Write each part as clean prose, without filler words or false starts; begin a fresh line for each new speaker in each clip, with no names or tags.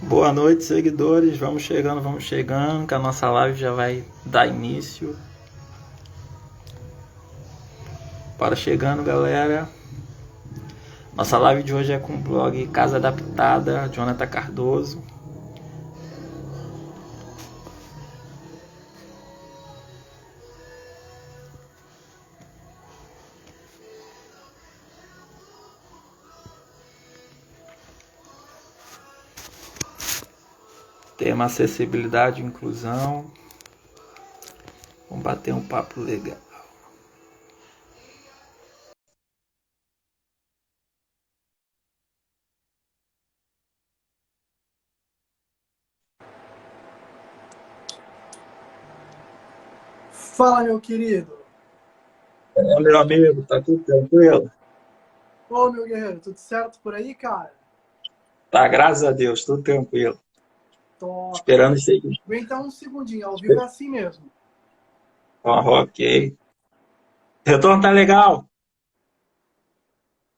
Boa noite, seguidores. Vamos chegando, que a nossa live já vai dar início. Para chegando, galera. Nossa live de hoje é com o blog Casa Adaptada, Jonathan Cardoso. Tema acessibilidade e inclusão. Vamos bater um papo legal.
Fala, meu querido.
Olá, meu amigo, tá tudo tranquilo?
Ô, meu guerreiro, tudo certo por aí, cara?
Tá, graças a Deus, tudo tranquilo.
Top.
Esperando isso aí.
Aguenta um segundinho, ao vivo é assim mesmo.
Ok. O retorno tá legal.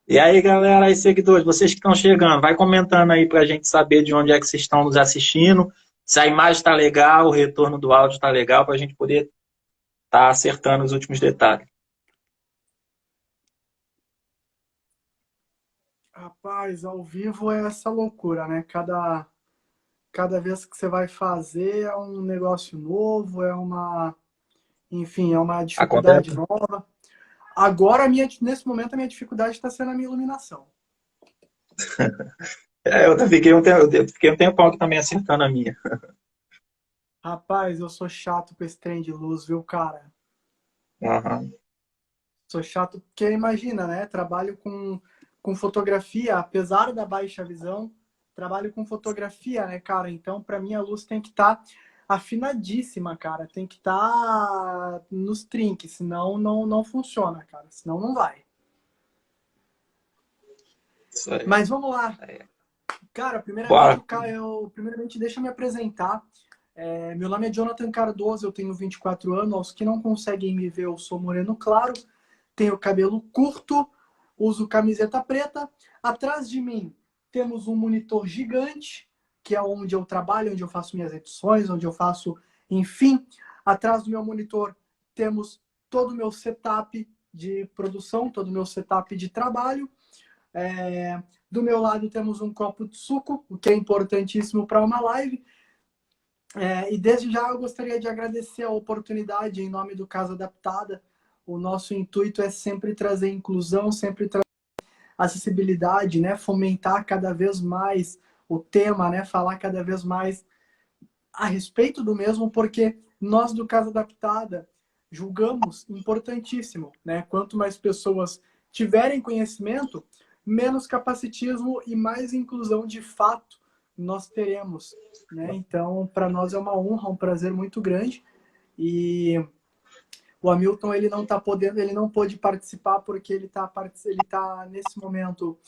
E aí, galera, aí, seguidores, vocês que estão chegando, vai comentando aí para a gente saber de onde é que vocês estão nos assistindo, se a imagem está legal, o retorno do áudio está legal, para a gente poder estar acertando os últimos detalhes.
Rapaz, ao vivo é essa loucura, né? Cada vez que você vai fazer é um negócio novo, enfim, é uma dificuldade
Acontece?
nova. Nesse momento, a minha dificuldade está sendo a minha iluminação.
Eu fiquei um tempão aqui também acertando a minha.
Rapaz, eu sou chato com esse trem de luz, viu, cara?
Uhum.
Sou chato porque imagina, né? Trabalho com fotografia, apesar da baixa visão, trabalho com fotografia, né, cara? Então, para mim, a luz tem que estar afinadíssima, cara. Tem que estar nos trinques, senão não funciona, cara. Senão não vai.
Isso aí.
Mas vamos lá. Cara,
Bora.
primeiramente deixa eu me apresentar. Meu nome é Jonathan Cardoso, eu tenho 24 anos. Aos que não conseguem me ver, eu sou moreno claro, tenho cabelo curto, uso camiseta preta. Atrás de mim temos um monitor gigante, que é onde eu trabalho, onde eu faço minhas edições, onde eu faço, enfim. Atrás do meu monitor temos todo o meu setup de produção, todo o meu setup de trabalho. Do meu lado temos um copo de suco, o que é importantíssimo para uma live. E desde já eu gostaria de agradecer a oportunidade em nome do Casa Adaptada. O nosso intuito é sempre trazer inclusão, sempre trazer acessibilidade, né? Fomentar cada vez mais o tema, né? Falar cada vez mais a respeito do mesmo, porque nós do Casa Adaptada julgamos importantíssimo, né? Quanto mais pessoas tiverem conhecimento, menos capacitismo e mais inclusão de fato nós teremos, né? Então, para nós é uma honra, um prazer muito grande. E o Hamilton ele não tá podendo, ele não pôde participar porque ele tá nesse momento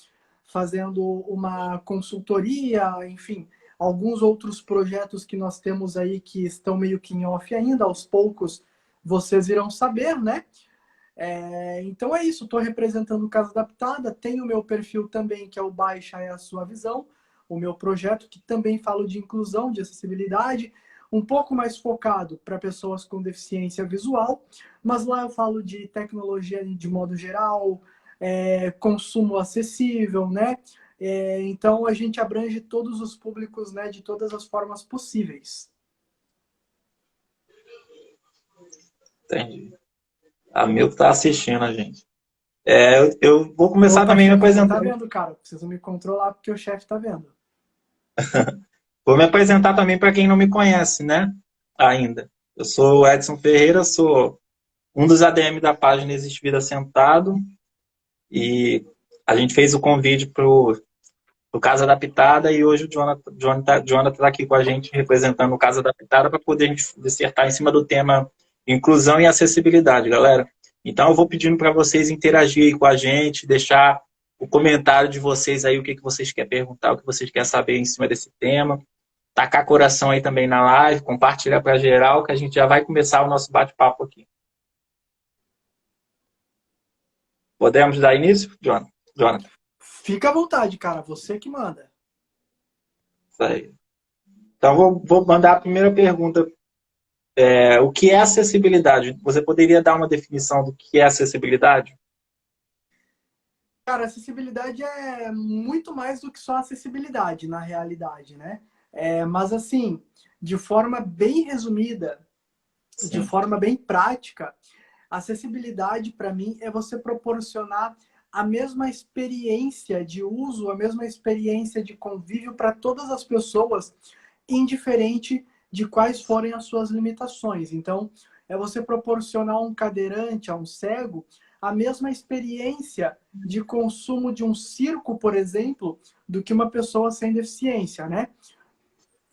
fazendo uma consultoria, enfim, alguns outros projetos que nós temos aí que estão meio que em off ainda, aos poucos vocês irão saber, né? Então é isso, estou representando o Casa Adaptada, tenho o meu perfil também, que é o Baixa é a Sua Visão, o meu projeto, que também falo de inclusão, de acessibilidade, um pouco mais focado para pessoas com deficiência visual, mas lá eu falo de tecnologia de modo geral, consumo acessível, né? Então a gente abrange todos os públicos, né, de todas as formas possíveis.
Entendi. A Milton tá assistindo a gente. Eu vou começar
Opa,
também me
chefe, você tá
apresentando.
vendo, cara? Preciso me controlar porque o chefe tá vendo.
Vou me apresentar também para quem não me conhece, né? Ainda. Eu sou o Edson Ferreira, sou um dos ADM da página Existe Vida Sentado e a gente fez o convite para o Casa Adaptada e hoje o Jonathan tá aqui com a gente representando o Casa Adaptada para poder a gente dissertar em cima do tema inclusão e acessibilidade, galera. Então eu vou pedindo para vocês interagirem com a gente, deixar o comentário de vocês aí, o que vocês querem perguntar, o que vocês querem saber em cima desse tema. Tacar coração aí também na live, compartilhar para geral, que a gente já vai começar o nosso bate-papo aqui. Podemos dar início, Jonathan?
Fica à vontade, cara. Você que manda.
Isso aí. Então, vou mandar a primeira pergunta. O que é acessibilidade? Você poderia dar uma definição do que é acessibilidade?
Cara, acessibilidade é muito mais do que só acessibilidade, na realidade, né? Mas, assim, de forma bem resumida, de
Sim.
forma bem prática, acessibilidade, para mim, é você proporcionar a mesma experiência de uso, a mesma experiência de convívio para todas as pessoas, indiferente de quais forem as suas limitações. Então, é você proporcionar a um cadeirante, a um cego, a mesma experiência de consumo de um circo, por exemplo, do que uma pessoa sem deficiência, né?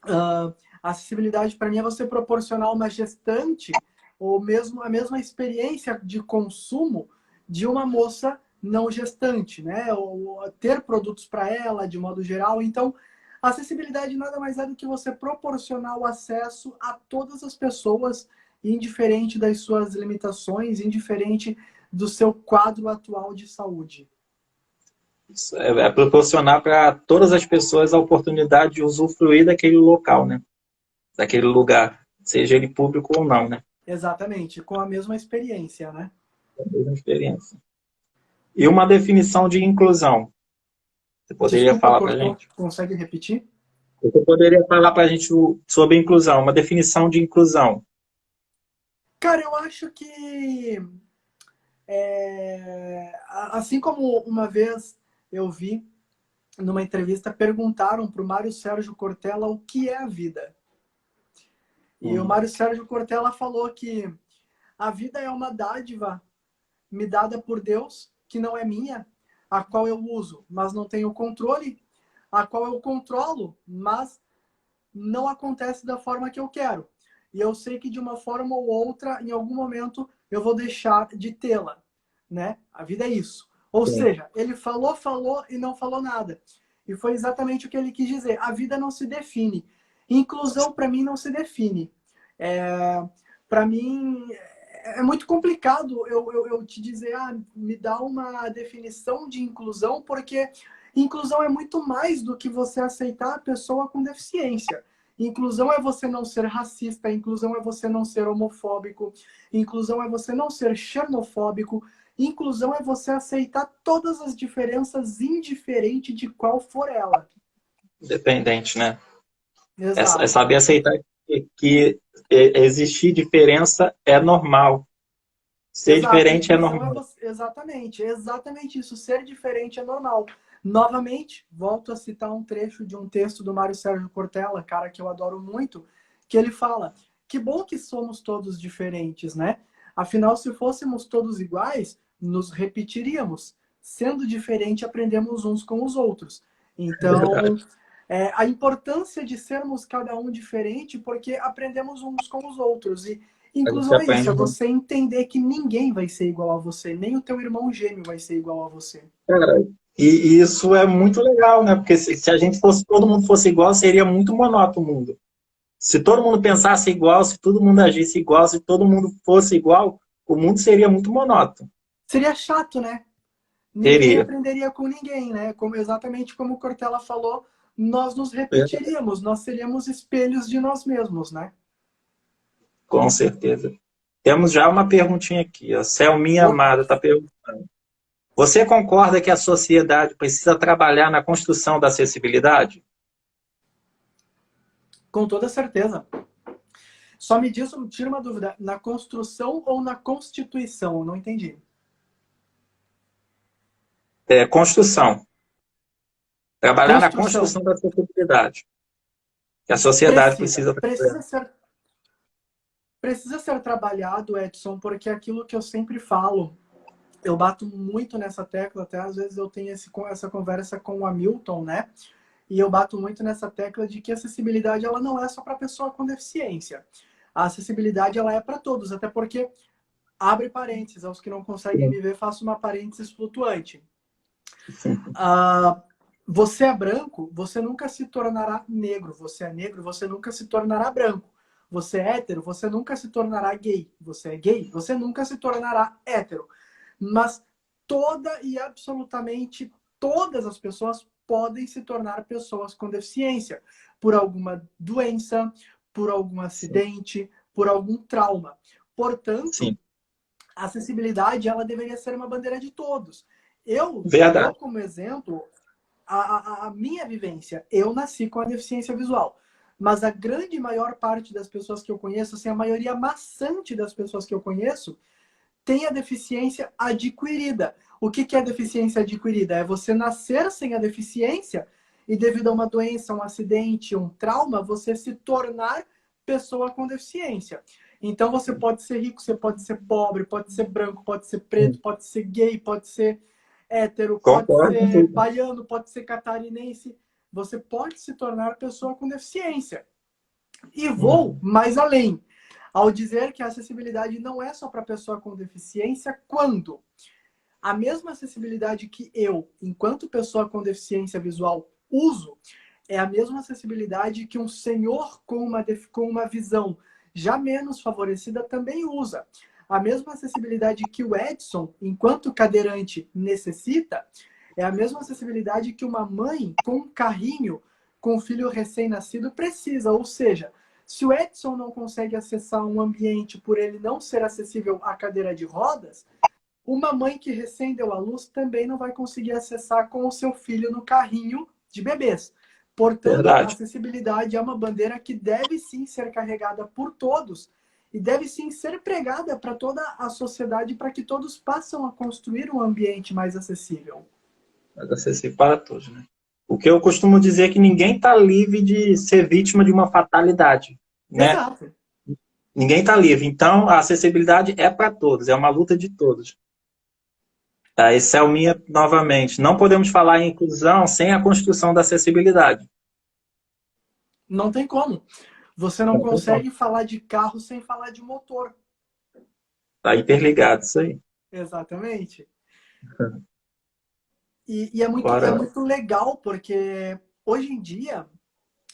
A acessibilidade para mim é você proporcionar uma gestante ou mesmo a mesma experiência de consumo de uma moça não gestante, né? Ou ter produtos para ela de modo geral. Então, a acessibilidade nada mais é do que você proporcionar o acesso a todas as pessoas, indiferente das suas limitações, indiferente do seu quadro atual de saúde.
É proporcionar para todas as pessoas a oportunidade de usufruir daquele local, né? Daquele lugar, seja ele público ou não, né?
Exatamente, com a mesma experiência, né?
É a mesma experiência. E uma definição de inclusão. Você poderia
Desculpa,
falar para a
cortou.
gente?
Consegue repetir?
Você poderia falar para a gente sobre inclusão, uma definição de inclusão.
Cara, eu acho que assim como uma vez eu vi numa entrevista, perguntaram para o Mário Sérgio Cortella o que é a vida. E o
Hum,
Mário Sérgio Cortella falou que a vida é uma dádiva me dada por Deus, que não é minha, a qual eu uso, mas não tenho controle, a qual eu controlo, mas não acontece da forma que eu quero. E eu sei que de uma forma ou outra, em algum momento, eu vou deixar de tê-la, né? A vida é isso. Ou
sim.
seja, ele falou, falou e não falou nada. E foi exatamente o que ele quis dizer. A vida não se define. Inclusão, para mim, não se define. Para mim, é muito complicado eu te dizer, me dá uma definição de inclusão, porque inclusão é muito mais do que você aceitar a pessoa com deficiência. Inclusão é você não ser racista, inclusão é você não ser homofóbico, inclusão é você não ser xenofóbico, inclusão é você aceitar todas as diferenças, indiferente de qual for ela.
Independente, né? É
Exato.
saber aceitar que existir diferença é normal. Ser
Exato,
diferente é
inclusão é
normal.
você. Exatamente isso. Ser diferente é normal. Novamente, volto a citar um trecho de um texto do Mário Sérgio Cortella, cara que eu adoro muito, que ele fala: que bom que somos todos diferentes, né? Afinal, se fôssemos todos iguais, nos repetiríamos. Sendo diferente, aprendemos uns com os outros.
É verdade.
Então, a importância de sermos cada um diferente, porque aprendemos uns com os outros. E
A gente
inclusão é isso,
aprende
é
muito.
você entender que ninguém vai ser igual a você, nem o teu irmão gêmeo vai ser igual a você.
Cara, e isso é muito legal, né? Porque se a gente fosse, todo mundo fosse igual, seria muito monótono o mundo. Se todo mundo pensasse igual, se todo mundo agisse igual, se todo mundo fosse igual, o mundo seria muito monótono.
Seria chato, né? Ninguém
Seria.
aprenderia com ninguém, né? Exatamente como o Cortella falou, nós nos repetiríamos, nós seríamos espelhos de nós mesmos, né?
Com certeza. Temos já uma perguntinha aqui. A Selminha
Opa,
Amada está perguntando. Você concorda que a sociedade precisa trabalhar na construção da acessibilidade?
com toda certeza. Só me diz, tira uma dúvida, na construção ou na constituição? Eu não entendi.
Construção. Trabalhar na
Construção.
construção da acessibilidade. Que a sociedade
Precisa.
precisa trabalhar.
Precisa ser trabalhado, Edson, porque é aquilo que eu sempre falo, eu bato muito nessa tecla, até às vezes eu tenho essa conversa com o Hamilton, né? E eu bato muito nessa tecla de que a acessibilidade ela não é só para pessoa com deficiência. A acessibilidade ela é para todos, até porque, abre parênteses, aos que não conseguem me ver, faço uma parênteses flutuante. Ah, você é branco, você nunca se tornará negro. Você é negro, você nunca se tornará branco. Você é hétero, você nunca se tornará gay. Você é gay, você nunca se tornará hétero. Mas toda e absolutamente todas as pessoas podem se tornar pessoas com deficiência por alguma doença, por algum acidente, por algum trauma. Portanto,
Sim.
a acessibilidade ela deveria ser uma bandeira de todos. Eu dou
Verdade.
como exemplo a minha vivência. Eu nasci com a deficiência visual. Mas a grande maior parte das pessoas que eu conheço, assim, a maioria maçante das pessoas que eu conheço, tem a deficiência adquirida. O que é deficiência adquirida? É você nascer sem a deficiência e devido a uma doença, um acidente, um trauma, você se tornar pessoa com deficiência. Então você pode ser rico, você pode ser pobre, pode ser branco, pode ser preto, pode ser gay, pode ser hétero, pode
Concordo com
ser
tudo.
baiano, pode ser catarinense. Você pode se tornar pessoa com deficiência. E vou mais além, ao dizer que a acessibilidade não é só para pessoa com deficiência, quando a mesma acessibilidade que eu, enquanto pessoa com deficiência visual, uso, é a mesma acessibilidade que um senhor com uma visão já menos favorecida também usa. A mesma acessibilidade que o Edson, enquanto cadeirante, necessita, é a mesma acessibilidade que uma mãe com um carrinho com um filho recém-nascido precisa. Ou seja, se o Edson não consegue acessar um ambiente por ele não ser acessível à cadeira de rodas, uma mãe que recém deu à luz também não vai conseguir acessar com o seu filho no carrinho de bebês. Portanto, a
Verdade.
acessibilidade é uma bandeira que deve sim ser carregada por todos e deve sim ser pregada para toda a sociedade para que todos passem a construir um ambiente mais acessível.
Mas acessível para todos, né? O que eu costumo dizer é que ninguém está livre de ser vítima de uma fatalidade, né?
Exato.
Ninguém está livre. Então, a acessibilidade é para todos, é uma luta de todos. Tá? Esse é o minha, novamente. Não podemos falar em inclusão sem a construção da acessibilidade.
Não tem como. Você não
Não tem como.
consegue falar de carro sem falar de motor.
Está interligado isso aí.
Exatamente. E é
Agora,
muito legal, porque hoje em dia,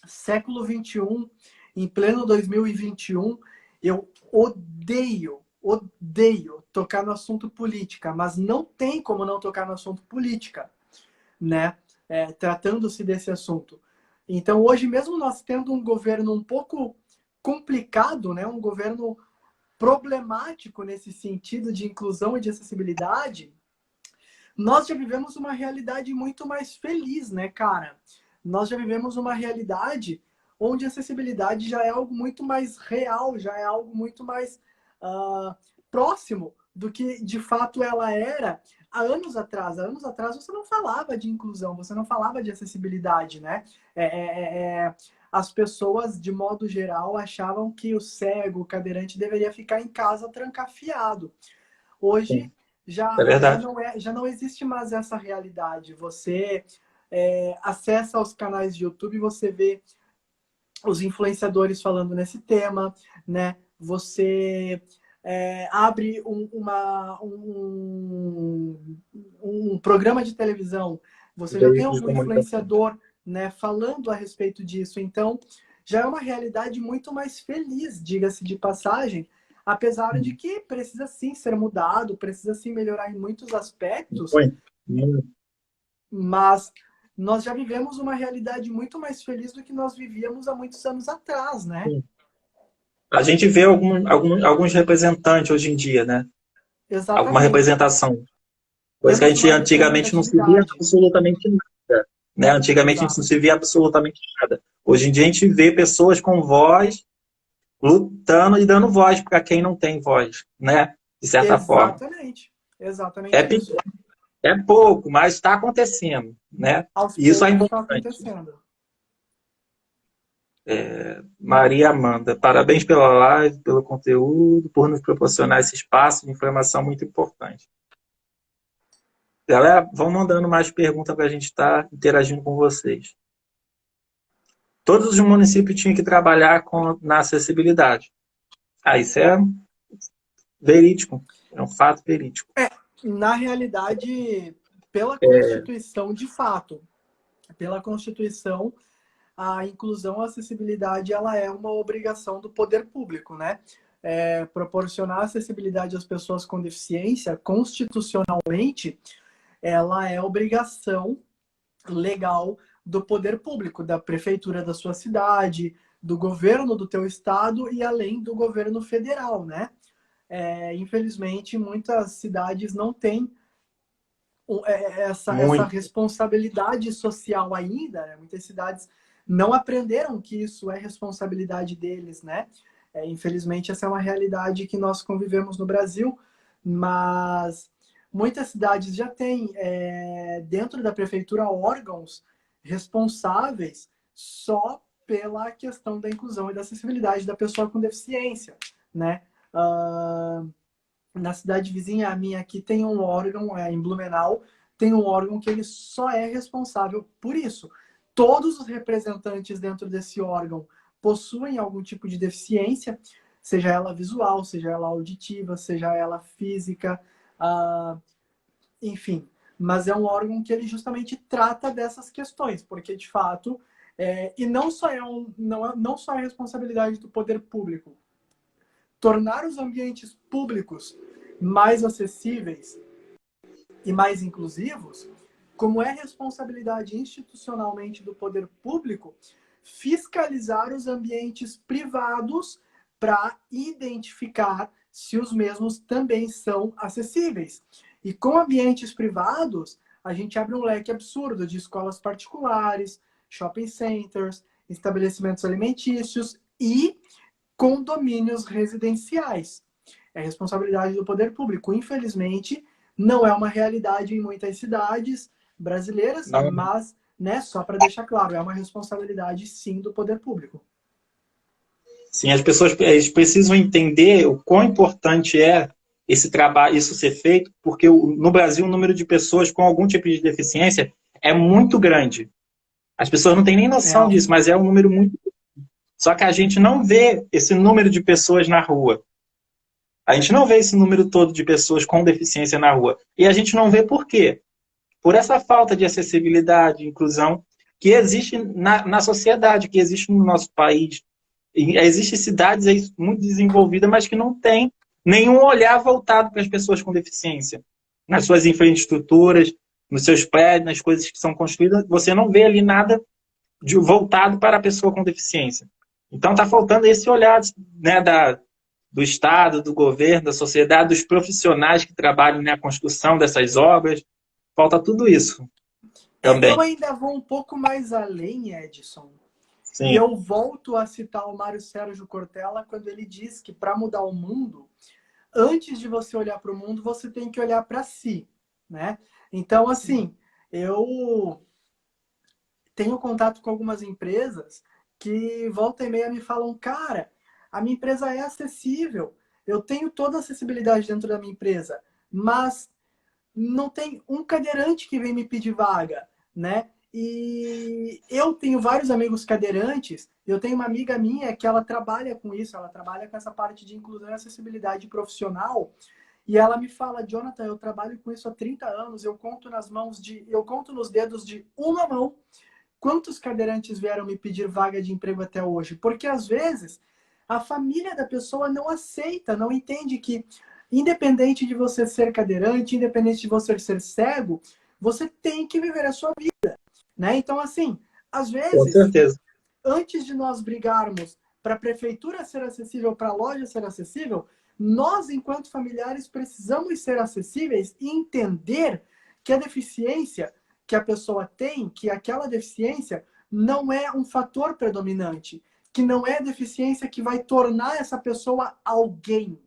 século XXI, em pleno 2021, eu odeio tocar no assunto política, mas não tem como não tocar no assunto política, né? Tratando-se desse assunto. Então, hoje, mesmo nós tendo um governo um pouco complicado, né? Um governo problemático nesse sentido de inclusão e de acessibilidade, nós já vivemos uma realidade muito mais feliz, né, cara? Nós já vivemos uma realidade onde a acessibilidade já é algo muito mais real, já é algo muito mais próximo do que de fato ela era há anos atrás. Há anos atrás você não falava de inclusão, você não falava de acessibilidade, né? As pessoas, de modo geral, achavam que o cego, o cadeirante, deveria ficar em casa trancafiado. Hoje
sim, é verdade.
já não existe mais essa realidade. Você acessa os canais de YouTube, você vê os influenciadores falando nesse tema, né? Você abre um programa de televisão, você já tem
Veículos de
algum
comunicação.
influenciador, né, falando a respeito disso. Então, já é uma realidade muito mais feliz, diga-se de passagem, apesar de que precisa sim ser mudado, precisa sim melhorar em muitos aspectos,
Muito, muito.
mas nós já vivemos uma realidade muito mais feliz do que nós vivíamos há muitos anos atrás, né?
A gente vê alguns representantes hoje em dia, né? Alguma
Exatamente.
representação. Coisa que a
Temos
gente
mais
antigamente não se via
representatividade.
absolutamente nada. Né? Antigamente a gente não
Exato.
se via absolutamente nada. Hoje em dia a gente vê pessoas com voz lutando e dando voz para quem não tem voz, né? De certa forma.
Exatamente.
É,
Exatamente
pequeno,
isso.
é pouco, mas está acontecendo, né?
Aos
E isso é
poucos está
importante.
acontecendo.
Maria Amanda, parabéns pela live, pelo conteúdo, por nos proporcionar esse espaço de informação muito importante. Galera, vão mandando mais perguntas para a gente estar interagindo com vocês. Todos os municípios tinham que trabalhar na acessibilidade. Isso é verídico, é um fato verídico.
Na realidade, pela Constituição, de fato, pela Constituição, a inclusão, a acessibilidade, ela é uma obrigação do poder público, né? Proporcionar acessibilidade às pessoas com deficiência, constitucionalmente, ela é obrigação legal do poder público, da prefeitura da sua cidade, do governo do teu estado e além do governo federal, né? Infelizmente, muitas cidades não têm essa
Muito.
responsabilidade social ainda, né? Muitas cidades não aprenderam que isso é responsabilidade deles, né? Infelizmente, essa é uma realidade que nós convivemos no Brasil, mas muitas cidades já têm dentro da prefeitura órgãos responsáveis só pela questão da inclusão e da acessibilidade da pessoa com deficiência, né? Na cidade vizinha a minha aqui tem um órgão, em Blumenau, tem um órgão que ele só é responsável por isso. Todos os representantes dentro desse órgão possuem algum tipo de deficiência, seja ela visual, seja ela auditiva, seja ela física, enfim. Mas é um órgão que ele justamente trata dessas questões, porque de fato, e não só não só é responsabilidade do poder público, tornar os ambientes públicos mais acessíveis e mais inclusivos, como é responsabilidade institucionalmente do poder público fiscalizar os ambientes privados para identificar se os mesmos também são acessíveis. E com ambientes privados, a gente abre um leque absurdo de escolas particulares, shopping centers, estabelecimentos alimentícios e condomínios residenciais. É responsabilidade do poder público. Infelizmente, não é uma realidade em muitas cidades brasileiras,
Não,
mas, né, só para deixar claro, é uma responsabilidade sim do poder público.
sim, as pessoas eles precisam entender o quão importante é esse trabalho, isso ser feito, porque no Brasil o número de pessoas com algum tipo de deficiência é muito grande. As pessoas não têm nem noção disso, mas é um número muito. Só que a gente não vê esse número de pessoas na rua. A gente não vê esse número todo de pessoas com deficiência na rua. E a gente não vê por quê? Por essa falta de acessibilidade, inclusão que existe na sociedade, que existe no nosso país. E existem cidades aí muito desenvolvidas, mas que não têm nenhum olhar voltado para as pessoas com deficiência. Nas suas infraestruturas, nos seus prédios, nas coisas que são construídas, você não vê ali nada voltado para a pessoa com deficiência. Então está faltando esse olhar, né, do Estado, do governo, da sociedade, dos profissionais que trabalham na construção dessas obras. Falta tudo isso
Eu
também.
ainda vou um pouco mais além, Edson. E
Sim.
eu volto a citar o Mário Sérgio Cortella quando ele diz que para mudar o mundo, antes de você olhar para o mundo, você tem que olhar para si, né? Então, assim, eu tenho contato com algumas empresas que volta e meia me falam, cara, a minha empresa é acessível, eu tenho toda a acessibilidade dentro da minha empresa, mas não tem um cadeirante que vem me pedir vaga, né? E eu tenho vários amigos cadeirantes, eu tenho uma amiga minha que ela trabalha com isso, ela trabalha com essa parte de inclusão e acessibilidade profissional, e ela me fala, Jonathan, eu trabalho com isso há 30 anos, eu conto nos dedos de uma mão quantos cadeirantes vieram me pedir vaga de emprego até hoje? Porque às vezes a família da pessoa não aceita, não entende que, independente de você ser cadeirante, independente de você ser cego, você tem que viver a sua vida, né? Então, assim, às
Com
vezes,
certeza.
antes de nós brigarmos para a prefeitura ser acessível, para a loja ser acessível, nós, enquanto familiares, precisamos ser acessíveis e entender que a deficiência que a pessoa tem, que aquela deficiência não é um fator predominante, que não é a deficiência que vai tornar essa pessoa alguém.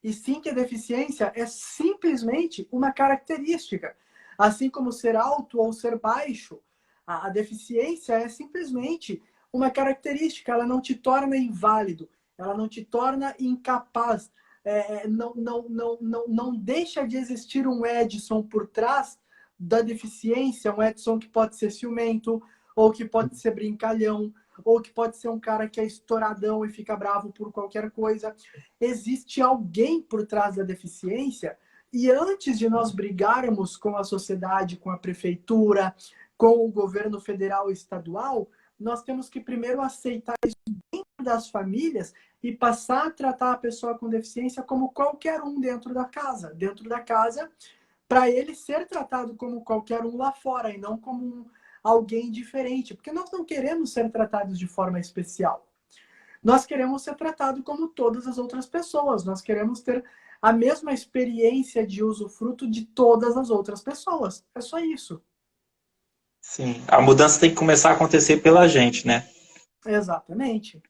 E sim que a deficiência é simplesmente uma característica. Assim como ser alto ou ser baixo, a deficiência é simplesmente uma característica, ela não te torna inválido, ela não te torna incapaz, não deixa de existir um Edson por trás da deficiência, um Edson que pode ser ciumento, ou que pode ser brincalhão, ou que pode ser um cara que é estouradão e fica bravo por qualquer coisa. Existe alguém por trás da deficiência, e antes de nós brigarmos com a sociedade, com a prefeitura, com o governo federal e estadual, nós temos que primeiro aceitar isso dentro das famílias e passar a tratar a pessoa com deficiência como qualquer um dentro da casa. Dentro da casa, para ele ser tratado como qualquer um lá fora e não como alguém diferente, porque nós não queremos ser tratados de forma especial. Nós queremos ser tratados como todas as outras pessoas, nós queremos ter a mesma experiência de usufruto de todas as outras pessoas. É só isso.
Sim. A mudança tem que começar a acontecer pela gente, né?
Exatamente.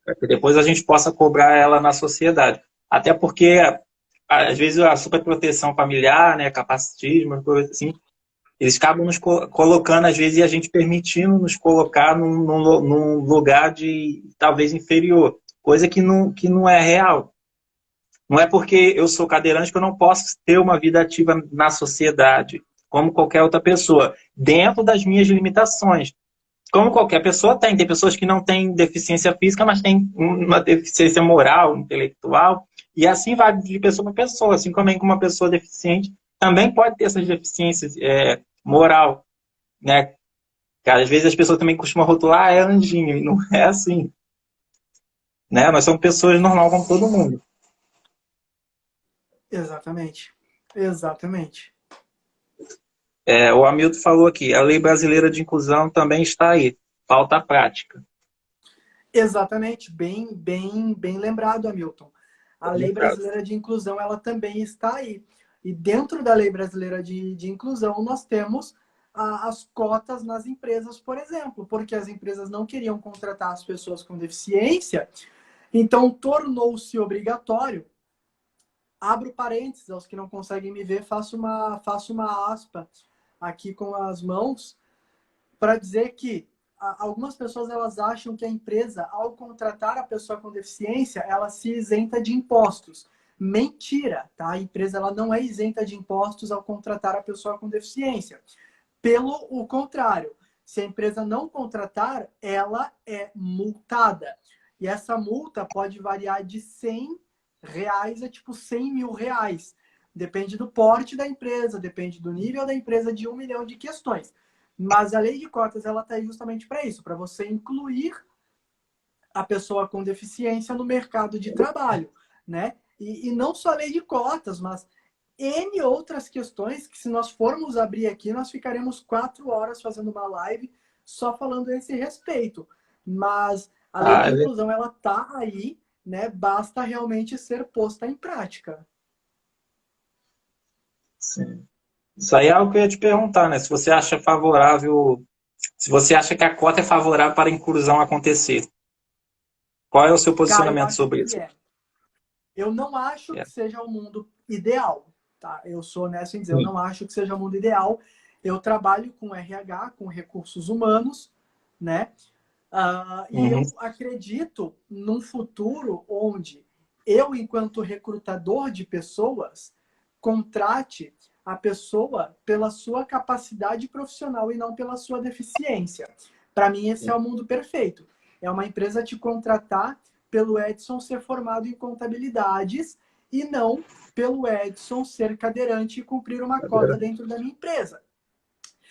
Para que depois a gente possa cobrar ela na sociedade. Até porque, às vezes, a superproteção familiar, né, capacitismo, coisa assim, eles acabam nos colocando, às vezes, e a gente permitindo nos colocar num lugar de talvez inferior, coisa que não é real. Não é porque eu sou cadeirante que eu não posso ter uma vida ativa na sociedade, como qualquer outra pessoa, dentro das minhas limitações. Como qualquer pessoa tem. Tem pessoas que não têm deficiência física, mas têm uma deficiência moral, intelectual, e assim vai de pessoa para pessoa. Assim como uma pessoa deficiente também pode ter essas deficiências moral, né? Às vezes as pessoas também costumam rotular, é anjinho, e não é assim, né? Nós somos pessoas normais como todo mundo.
Exatamente. Exatamente.
O Hamilton falou aqui, a lei brasileira de inclusão também está aí, falta a prática.
Exatamente, bem lembrado, Hamilton. A Lei
Lembrado.
Brasileira de Inclusão, ela também está aí. E dentro da Lei Brasileira de Inclusão, nós temos as cotas nas empresas, por exemplo, porque as empresas não queriam contratar as pessoas com deficiência, então tornou-se obrigatório. Abro parênteses, aos que não conseguem me ver, faço uma aspa aqui com as mãos para dizer que algumas pessoas elas acham que a empresa, ao contratar a pessoa com deficiência, ela se isenta de impostos. Mentira, tá? A empresa ela não é isenta de impostos ao contratar a pessoa com deficiência. Pelo o contrário, se a empresa não contratar, ela é multada. E essa multa pode variar de R$ 100 a tipo R$ 100 mil. Depende do porte da empresa, depende do nível da empresa, de 1 milhão de questões. Mas a lei de cotas ela está aí justamente para isso, para você incluir a pessoa com deficiência no mercado de trabalho, né? E não só a lei de cotas, mas N outras questões que, se nós formos abrir aqui, nós ficaremos 4 horas fazendo uma live só falando a esse respeito. Mas a lei de inclusão, ela tá aí, né? Basta realmente ser posta em prática.
Sim. Isso aí é algo que eu ia te perguntar, né? Se você acha favorável, se você acha que a cota é favorável para a inclusão acontecer. Qual é o seu
Cara, eu
posicionamento
acho
sobre
que
isso?
é. Eu não acho
É.
que seja o mundo ideal, tá? Eu sou honesto em dizer, eu não acho que seja o mundo ideal. Eu trabalho com RH, com recursos humanos, né? E
Uhum.
eu acredito num futuro onde eu, enquanto recrutador de pessoas, contrate a pessoa pela sua capacidade profissional e não pela sua deficiência. Para mim, esse é o mundo perfeito. É uma empresa te contratar pelo Edson ser formado em contabilidades e não pelo Edson ser cadeirante e cumprir uma cota dentro da minha empresa.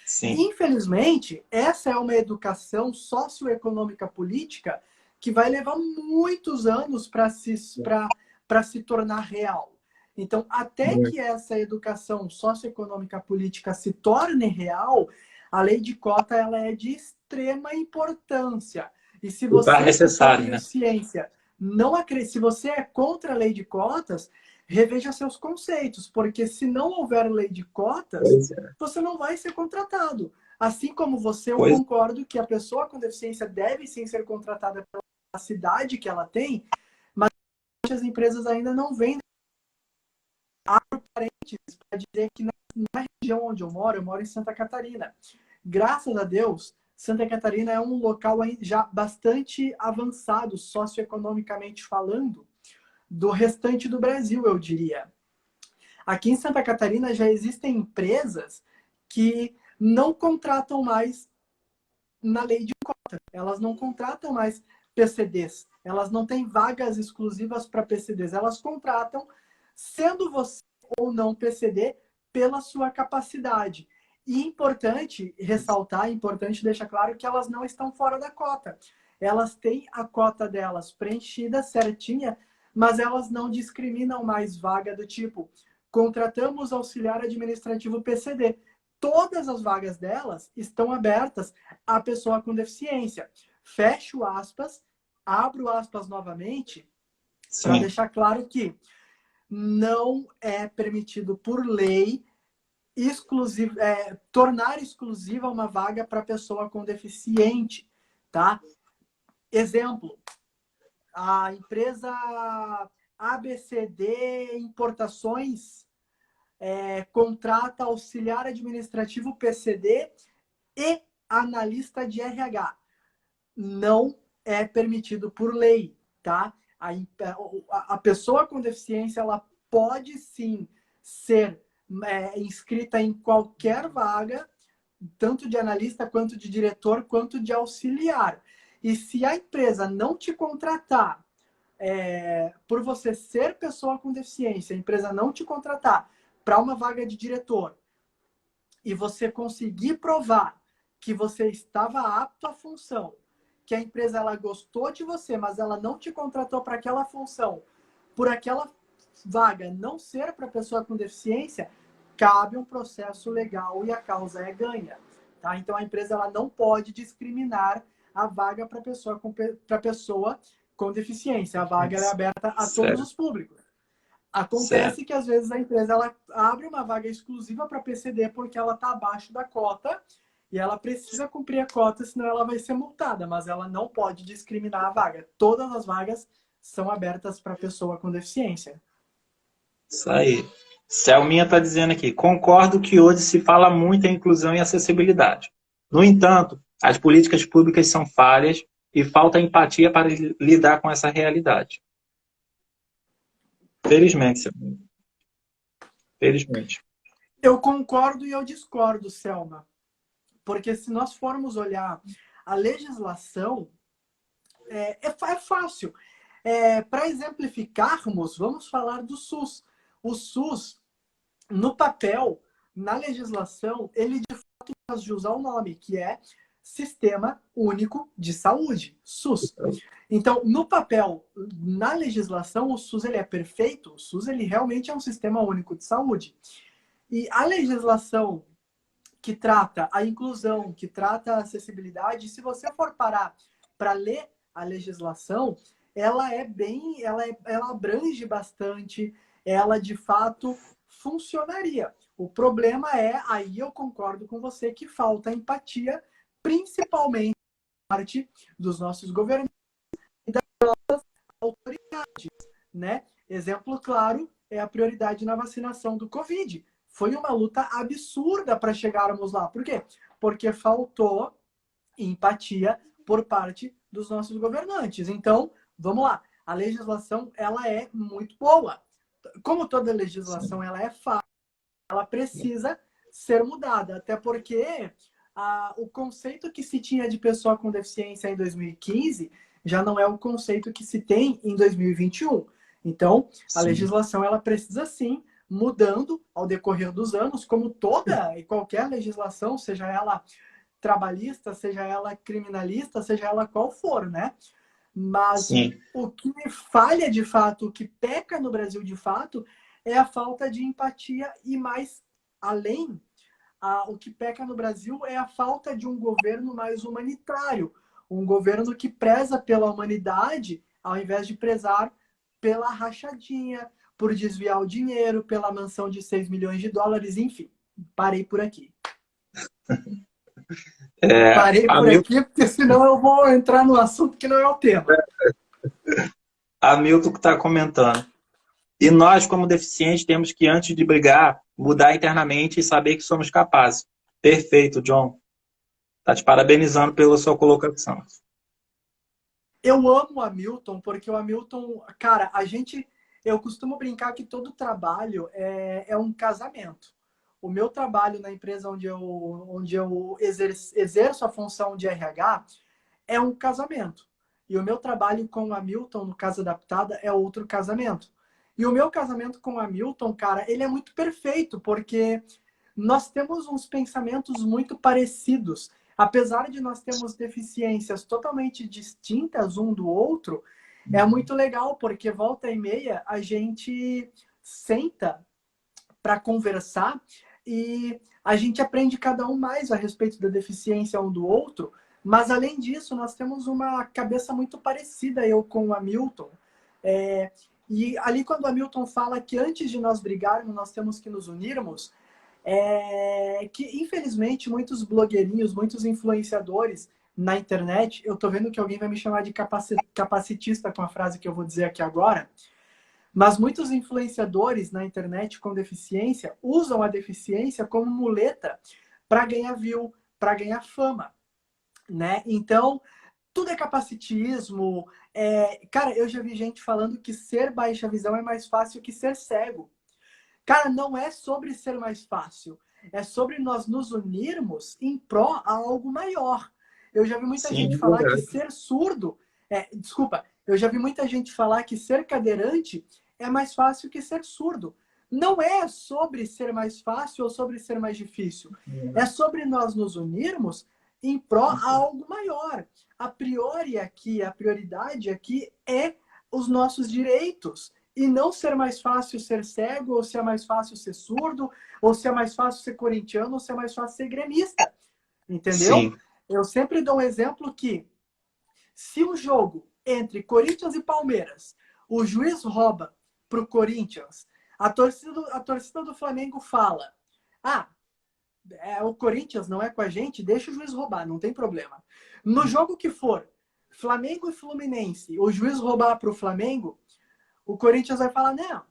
Sim.
Infelizmente, essa é uma educação socioeconômica política que vai levar muitos anos para se tornar real. Então, até que essa educação socioeconômica política se torne real, a lei de cota ela é de extrema importância. E se
E para
você, pessoa com
necessário, né?
deficiência, não acredita, se você é contra a lei de cotas, reveja seus conceitos, porque se não houver lei de cotas,
Pois é.
você não vai ser contratado. Assim como você, eu
Pois
concordo que a pessoa com deficiência deve sim ser contratada pela capacidade que ela tem, mas as empresas ainda não vendem. Abro parênteses para dizer que na região onde eu moro em Santa Catarina. Graças a Deus, Santa Catarina é um local já bastante avançado socioeconomicamente falando do restante do Brasil, eu diria. Aqui em Santa Catarina já existem empresas que não contratam mais na lei de cota. Elas não contratam mais PCDs. Elas não têm vagas exclusivas para PCDs. Elas contratam, sendo você ou não PCD, pela sua capacidade. E importante ressaltar, importante deixar claro que elas não estão fora da cota. Elas têm a cota delas preenchida, certinha, mas elas não discriminam mais vaga do tipo contratamos auxiliar administrativo PCD. Todas as vagas delas estão abertas à pessoa com deficiência. Fecho aspas, abro aspas novamente, para deixar claro que não é permitido por lei tornar exclusiva uma vaga para pessoa com deficiente, tá? Exemplo, a empresa ABCD Importações contrata auxiliar administrativo PCD e analista de RH. Não é permitido por lei, tá? A pessoa com deficiência, ela pode sim ser inscrita em qualquer vaga, tanto de analista, quanto de diretor, quanto de auxiliar. E se a empresa não te contratar por você ser pessoa com deficiência, a empresa não te contratar para uma vaga de diretor e você conseguir provar que você estava apto à função, que a empresa ela gostou de você, mas ela não te contratou para aquela função, por aquela vaga não ser para pessoa com deficiência, cabe um processo legal e a causa é ganha. Tá? Então a empresa ela não pode discriminar a vaga para pessoa com deficiência. A vaga é aberta a todos os públicos. Acontece que às vezes a empresa ela abre uma vaga exclusiva para PCD porque ela está abaixo da cota e ela precisa cumprir a cota, senão ela vai ser multada, mas ela não pode discriminar a vaga. Todas as vagas são abertas para pessoa com deficiência.
Isso aí. Selminha está dizendo aqui, concordo que hoje se fala muito em inclusão e acessibilidade. No entanto, as políticas públicas são falhas e falta empatia para lidar com essa realidade. Felizmente, Selma. Felizmente.
Eu concordo e eu discordo, Selma. Porque se nós formos olhar a legislação, é fácil. Para exemplificarmos, vamos falar do SUS. O SUS, no papel, na legislação, ele de fato faz jus ao nome, que é Sistema Único de Saúde, SUS. Então, no papel, na legislação, o SUS ele é perfeito, o SUS ele realmente é um Sistema Único de Saúde. E a legislação que trata a inclusão, que trata a acessibilidade, se você for parar para ler a legislação, ela abrange bastante, ela de fato funcionaria. O problema aí eu concordo com você, que falta empatia, principalmente da parte dos nossos governantes e das nossas autoridades, né? Exemplo claro é a prioridade na vacinação do Covid. Foi uma luta absurda para chegarmos lá. Por quê? Porque faltou empatia por parte dos nossos governantes. Então, vamos lá. A legislação, ela é muito boa. Como toda legislação, ela é fácil, ela precisa ser mudada. Até porque o conceito que se tinha de pessoa com deficiência em 2015 já não é o conceito que se tem em 2021. Então, a legislação, ela precisa sim mudando ao decorrer dos anos, como toda e qualquer legislação, seja ela trabalhista, seja ela criminalista, seja ela qual for, né? Mas o que falha de fato, o que peca no Brasil de fato, é a falta de empatia e mais além, o que peca no Brasil é a falta de um governo mais humanitário, um governo que preza pela humanidade, ao invés de prezar pela rachadinha, por desviar o dinheiro, pela mansão de 6 milhões de dólares, enfim. Parei por aqui. Parei por aqui, porque senão eu vou entrar no assunto que não é o tema.
Hamilton que está comentando. E nós, como deficientes, temos que, antes de brigar, mudar internamente e saber que somos capazes. Perfeito, John. Está te parabenizando pela sua colocação.
Eu amo o Hamilton, porque o Hamilton... Cara, eu costumo brincar que todo trabalho é um casamento. O meu trabalho na empresa onde eu exerço a função de RH é um casamento. E o meu trabalho com o Hamilton, no Casa Adaptada, é outro casamento. E o meu casamento com o Hamilton, cara, ele é muito perfeito, porque nós temos uns pensamentos muito parecidos. Apesar de nós termos deficiências totalmente distintas um do outro, é muito legal, porque volta e meia a gente senta para conversar e a gente aprende cada um mais a respeito da deficiência um do outro, mas além disso, nós temos uma cabeça muito parecida, eu com o Hamilton. E ali quando o Hamilton fala que antes de nós brigarmos, nós temos que nos unirmos, que infelizmente muitos blogueirinhos, muitos influenciadores na internet, eu tô vendo que alguém vai me chamar de capacitista com a frase que eu vou dizer aqui agora, mas muitos influenciadores na internet com deficiência usam a deficiência como muleta para ganhar view, para ganhar fama, né? Então, tudo é capacitismo. Cara, eu já vi gente falando que ser baixa visão é mais fácil que ser cego. Cara, não é sobre ser mais fácil. É sobre nós nos unirmos em pró a algo maior. Eu já vi muita gente
Sim,
falar que
verdade.
ser surdo... desculpa, eu já vi muita gente falar que ser cadeirante é mais fácil que ser surdo. Não é sobre ser mais fácil ou sobre ser mais difícil. É sobre nós nos unirmos em pró a algo maior. A priori aqui, a prioridade aqui é os nossos direitos. E não ser mais fácil ser cego, ou se é mais fácil ser surdo, ou se é mais fácil ser corintiano, ou se é mais fácil ser gremista. Entendeu?
Sim,
Eu sempre dou um exemplo que se um jogo entre Corinthians e Palmeiras, o juiz rouba pro Corinthians, a torcida do Flamengo fala: ah, o Corinthians não é com a gente, deixa o juiz roubar, não tem problema. No jogo que for Flamengo e Fluminense, o juiz roubar pro Flamengo, o Corinthians vai falar: não,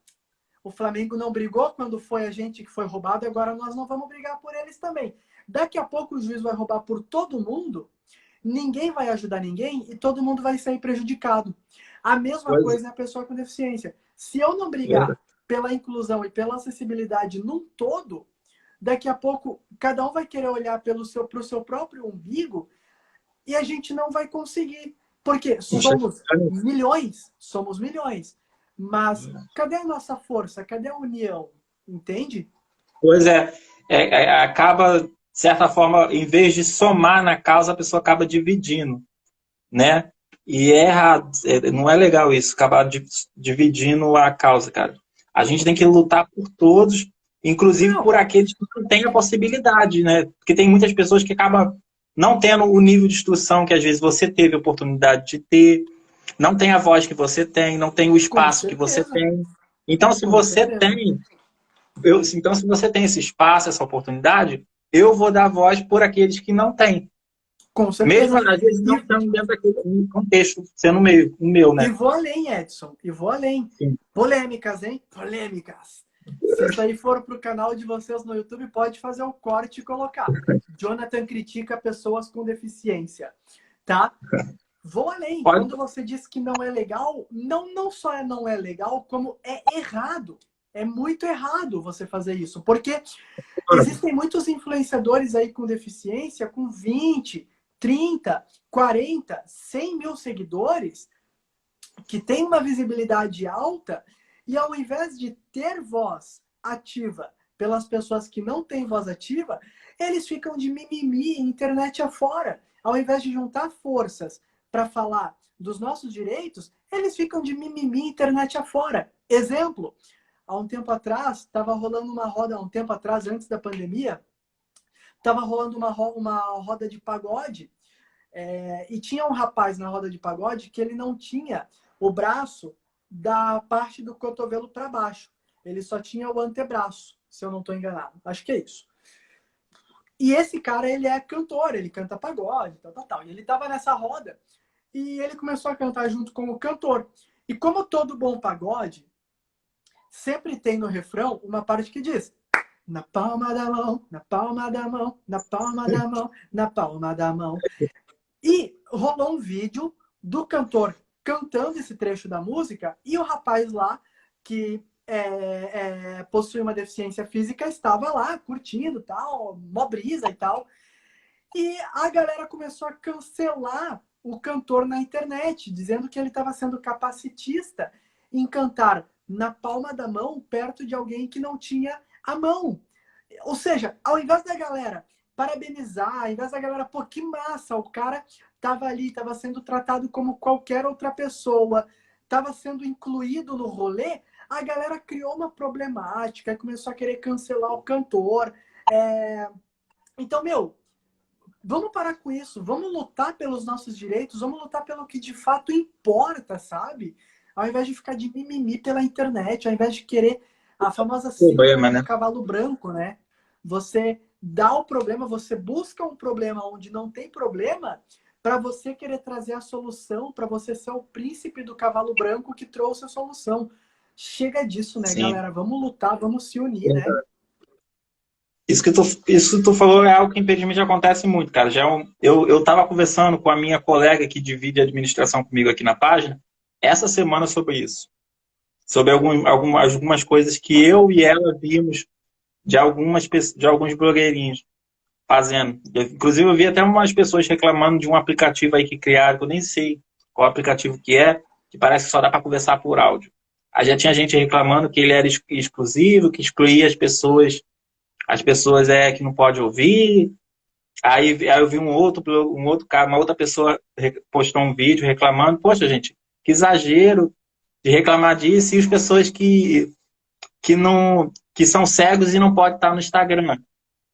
o Flamengo não brigou quando foi a gente que foi roubado, agora nós não vamos brigar por eles também. Daqui a pouco o juiz vai roubar por todo mundo, ninguém vai ajudar ninguém e todo mundo vai sair prejudicado. A mesma
pois
coisa é a pessoa com deficiência. Se eu não
é.
brigar pela inclusão e pela acessibilidade num todo, daqui a pouco cada um vai querer olhar para o seu próprio umbigo e a gente não vai conseguir. Porque somos milhões. Mas cadê a nossa força? Cadê a união? Entende?
Pois é, acaba, de certa forma, em vez de somar na causa, a pessoa acaba dividindo, né? E é errado, não é legal isso, acabar dividindo a causa, cara. A gente tem que lutar por todos, inclusive
Não,
por aqueles que não têm a possibilidade, né? Porque tem muitas pessoas que acabam não tendo o nível de instrução que às vezes você teve a oportunidade de ter, não tem a voz que você tem, não tem o
com
espaço que você
certeza.
tem. Então, se
Com
você
certeza.
tem então, se você tem esse espaço, essa oportunidade, eu vou dar voz por aqueles que não têm.
Com
Mesmo,
certeza.
às vezes, não
E,
estando dentro daquele contexto, sendo meio, o meu,
e
né?
vou além, Edson. E vou além.
Sim.
Polêmicas, hein? Polêmicas. Se isso aí for pro canal de vocês no YouTube, pode fazer o corte e colocar. Jonathan critica pessoas com deficiência. Tá? Vou além.
Pode.
Quando você diz que não é legal, não só não é legal, como é errado. É muito errado você fazer isso. Porque existem muitos influenciadores aí com deficiência, com 20, 30, 40, 100 mil seguidores, que tem uma visibilidade alta, e ao invés de ter voz ativa pelas pessoas que não têm voz ativa, eles ficam de mimimi, internet afora. Ao invés de juntar forças para falar dos nossos direitos, eles ficam de mimimi, internet afora. Exemplo, há um tempo atrás, estava rolando uma roda, há um tempo atrás, antes da pandemia, estava rolando uma roda de pagode, e tinha um rapaz na roda de pagode que ele não tinha o braço da parte do cotovelo para baixo. Ele só tinha o antebraço, se eu não estou enganado. Acho que é isso. E esse cara, ele é cantor, ele canta pagode, tal. E ele estava nessa roda e ele começou a cantar junto com o cantor. E como todo bom pagode, sempre tem no refrão uma parte que diz: na palma da mão, na palma da mão, na palma da mão, na palma da mão. E rolou um vídeo do cantor cantando esse trecho da música e o rapaz lá, que possui uma deficiência física, estava lá curtindo, tal, mó brisa e tal. E a galera começou a cancelar o cantor na internet, dizendo que ele estava sendo capacitista em cantar na palma da mão perto de alguém que não tinha a mão. Ou seja, ao invés da galera parabenizar, ao invés da galera, pô, que massa, o cara estava ali, estava sendo tratado como qualquer outra pessoa, estava sendo incluído no rolê, A galera criou uma problemática, começou a querer cancelar o cantor. Então, meu, vamos parar com isso. Vamos lutar pelos nossos direitos, vamos lutar pelo que de fato importa, sabe? Ao invés de ficar de mimimi pela internet, ao invés de querer a famosa
Problema,
síndrome do
né?
cavalo branco, né? Você dá o problema, você busca um problema onde não tem problema, para você querer trazer a solução, para você ser o príncipe do cavalo branco que trouxe a solução. Chega disso, né,
Sim.
galera? Vamos lutar, vamos se unir, né?
Isso que tu falou é algo que infelizmente acontece muito, cara. Eu estava conversando com a minha colega que divide a administração comigo aqui na página, essa semana sobre isso. Sobre algumas coisas que eu e ela vimos de alguns blogueirinhos fazendo. Inclusive, eu vi até umas pessoas reclamando de um aplicativo aí que criaram, que eu nem sei qual aplicativo que parece que só dá para conversar por áudio. Aí já tinha gente reclamando que ele era exclusivo, que excluía as pessoas que não pode ouvir. Aí eu vi um outro cara, uma outra pessoa postou um vídeo reclamando, poxa, gente, que exagero de reclamar disso, e as pessoas que são cegos e não podem estar no Instagram.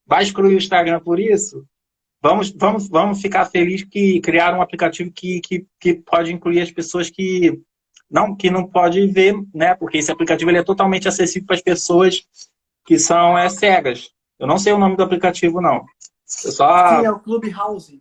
Vai excluir o Instagram por isso? Vamos ficar felizes que criaram um aplicativo que pode incluir as pessoas que não podem ver, né? Porque esse aplicativo ele é totalmente acessível para as pessoas que são cegas. Eu não sei o nome do aplicativo, não. Eu
Sim,
só
é o Clubhouse.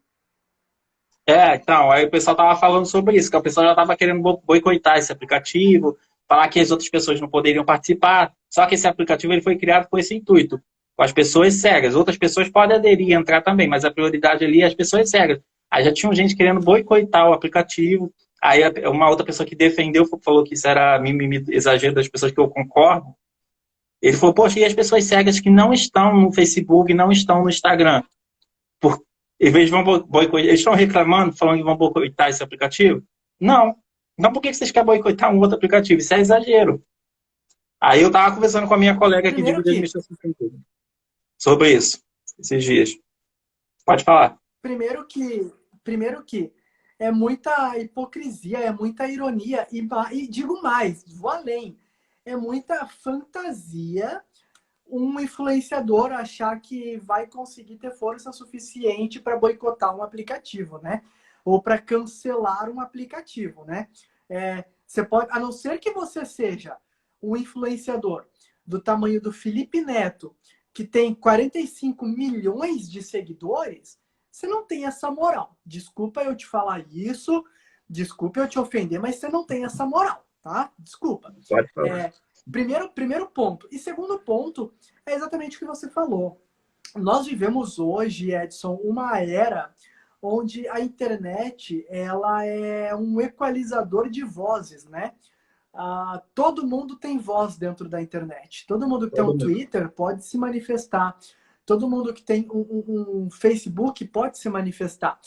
então, aí o pessoal tava falando sobre isso, que o pessoal já tava querendo boicotar esse aplicativo, falar que as outras pessoas não poderiam participar. Só que esse aplicativo ele foi criado com esse intuito, com as pessoas cegas. Outras pessoas podem aderir e entrar também, mas a prioridade ali é as pessoas cegas. Aí já tinha gente querendo boicotar o aplicativo. Aí uma outra pessoa que defendeu falou que isso era mimimi, exagero das pessoas, que eu concordo. Ele falou, poxa, e as pessoas cegas que não estão no Facebook, não estão no Instagram? Por, em vez de vão boicotar, eles estão reclamando, falando que vão boicotar esse aplicativo? Não. Então por que vocês querem boicotar um outro aplicativo? Isso é exagero. Aí eu estava conversando com a minha colega que
Primeiro
divide a
que,
administração sobre isso, esses dias. Pode falar.
primeiro que, primeiro que é muita hipocrisia, é muita ironia e digo mais, vou além, é muita fantasia um influenciador achar que vai conseguir ter força suficiente para boicotar um aplicativo, né? Ou para cancelar um aplicativo, né? Você pode, a não ser que você seja um influenciador do tamanho do Felipe Neto, que tem 45 milhões de seguidores, você não tem essa moral. Desculpa eu te falar isso, desculpa eu te ofender, mas você não tem essa moral, tá? Desculpa.
Pode falar.
Primeiro ponto. E segundo ponto é exatamente o que você falou. Nós vivemos hoje, Edson, uma era onde a internet ela é um equalizador de vozes, né? Todo mundo tem voz dentro da internet. Todo mundo que tem
Todo
um
mundo.
Twitter pode se manifestar. Todo mundo que tem um Facebook pode se manifestar.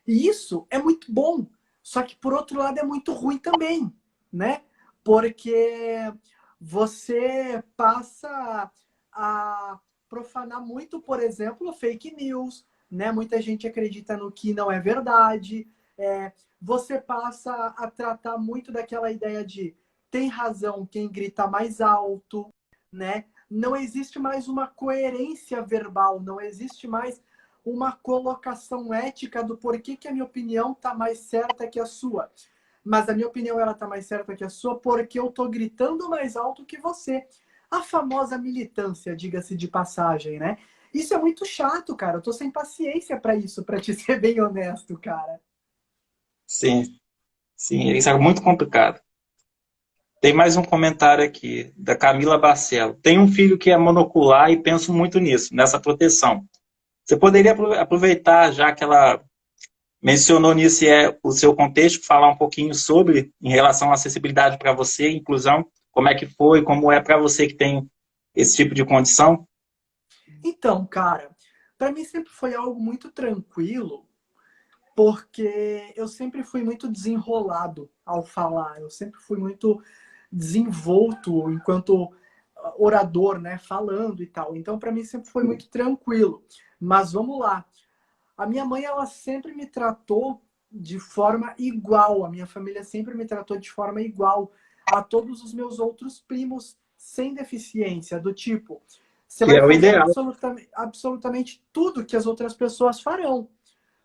E isso é muito bom. Só que, por outro lado, é muito ruim também, né? Porque você passa a profanar muito, por exemplo, fake news, né? Muita gente acredita no que não é verdade. Você passa a tratar muito daquela ideia de tem razão quem grita mais alto, né? Não existe mais uma coerência verbal, não existe mais uma colocação ética do porquê que a minha opinião está mais certa que a sua. Mas a minha opinião ela está mais certa que a sua porque eu estou gritando mais alto que você. A famosa militância, diga-se de passagem, né? Isso é muito chato, cara. Eu tô sem paciência para isso, para te ser bem honesto, cara.
Sim, sim, isso é muito complicado. Tem mais um comentário aqui, da Camila Barcelo. Tenho um filho que é monocular e penso muito nisso, nessa proteção. Você poderia aproveitar, já que ela mencionou nisso o seu contexto, falar um pouquinho sobre, em relação à acessibilidade para você, inclusão, como é que foi, como é para você que tem esse tipo de condição?
Então, cara, para mim sempre foi algo muito tranquilo, porque eu sempre fui muito desenrolado ao falar, eu sempre fui muito desenvolto enquanto orador, né, falando e tal. Então, para mim sempre foi muito tranquilo. Mas vamos lá. A minha mãe, ela sempre me tratou de forma igual. A minha família sempre me tratou de forma igual. a todos os meus outros primos sem deficiência, do tipo, você
Que
vai
é o
fazer
ideal.
absolutamente tudo que as outras pessoas farão.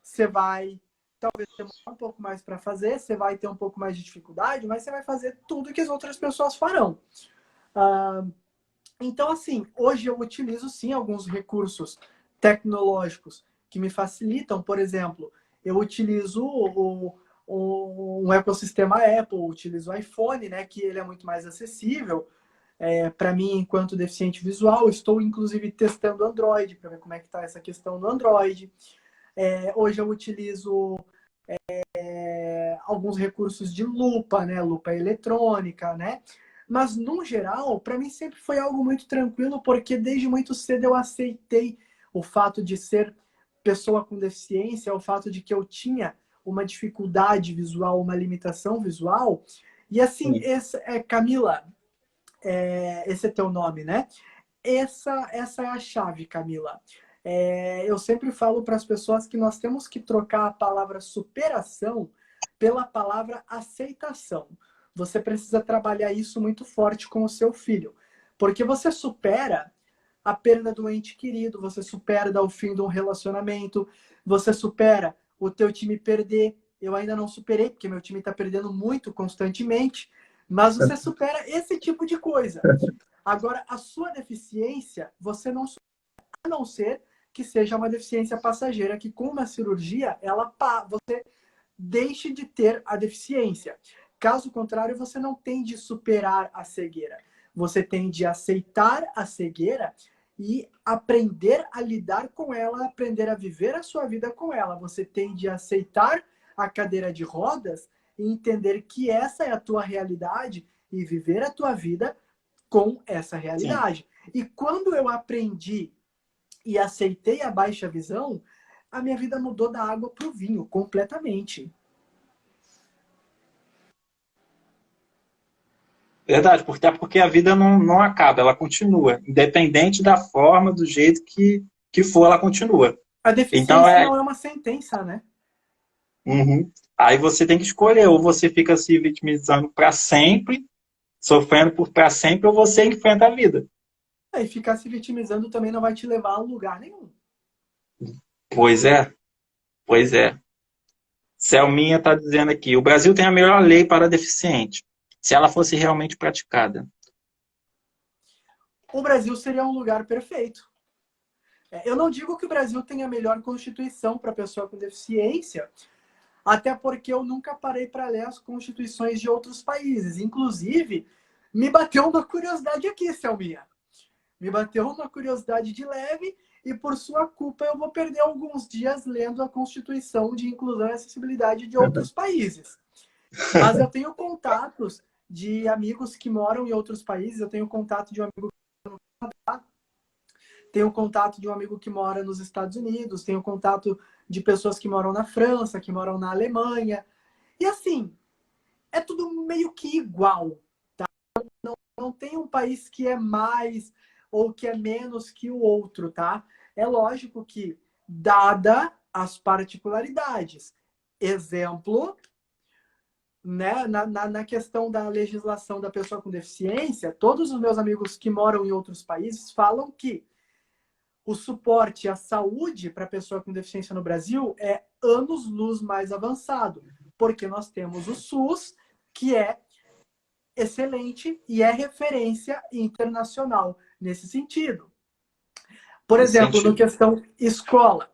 Você vai talvez demorar um pouco mais para fazer, você vai ter um pouco mais de dificuldade, mas você vai fazer tudo que as outras pessoas farão. Então, assim, hoje eu utilizo sim alguns recursos tecnológicos que me facilitam. Por exemplo, eu utilizo um ecossistema Apple, utilizo o iPhone, né, que ele é muito mais acessível. Para mim, enquanto deficiente visual, estou inclusive testando Android para ver como é que está essa questão no Android. Hoje eu utilizo alguns recursos de lupa, né? Lupa eletrônica, né? Mas, no geral, para mim sempre foi algo muito tranquilo, porque desde muito cedo eu aceitei o fato de ser pessoa com deficiência, o fato de que eu tinha uma dificuldade visual, uma limitação visual. E assim,
Sim.
Camila, esse é teu nome, né? Essa é a chave, Camila. Eu sempre falo para as pessoas que nós temos que trocar a palavra superação pela palavra aceitação. Você precisa trabalhar isso muito forte com o seu filho, porque você supera a perda do ente querido, você supera o fim de um relacionamento, você supera o teu time perder. Eu ainda não superei, porque meu time está perdendo muito constantemente, mas você supera esse tipo de coisa. Agora, a sua deficiência, você não supera, a não ser que seja uma deficiência passageira, que com uma cirurgia, você deixe de ter a deficiência. Caso contrário, você não tem de superar a cegueira. Você tem de aceitar a cegueira e aprender a lidar com ela, aprender a viver a sua vida com ela. Você tem de aceitar a cadeira de rodas e entender que essa é a tua realidade e viver a tua vida com essa
Sim.
realidade. E quando eu aprendi e aceitei a baixa visão, a minha vida mudou da água para o vinho, completamente.
Verdade, até porque a vida não acaba, ela continua. Independente da forma, do jeito que for, ela continua.
A
Então,
deficiência não é uma sentença, né?
uhum. Aí você tem que escolher, ou você fica se vitimizando para sempre, sofrendo por para sempre, ou você enfrenta a vida.
E ficar se vitimizando também não vai te levar a lugar nenhum.
Pois é, pois é. Selminha está dizendo aqui, o Brasil tem a melhor lei para deficiente, se ela fosse realmente praticada.
O Brasil seria um lugar perfeito. Eu não digo que o Brasil tenha a melhor constituição para pessoa com deficiência, até porque eu nunca parei para ler as constituições de outros países. Inclusive, me bateu uma curiosidade aqui, Selminha. Me bateu uma curiosidade de leve e por sua culpa eu vou perder alguns dias lendo a Constituição de Inclusão e Acessibilidade de outros países. Mas eu tenho contatos de amigos que moram em outros países, eu tenho contato de um amigo, tenho contato de um amigo que mora nos Estados Unidos, tenho contato de pessoas que moram na França, que moram na Alemanha. E assim, é tudo meio que igual. Não tem um país que é mais ou que é menos que o outro, tá? É lógico que, dada as particularidades, exemplo, né, na questão da legislação da pessoa com deficiência, todos os meus amigos que moram em outros países falam que o suporte à saúde para a pessoa com deficiência no Brasil é anos-luz mais avançado, porque nós temos o SUS, que é excelente e é referência internacional nesse sentido. Por
Nesse
exemplo,
sentido.
no questão escola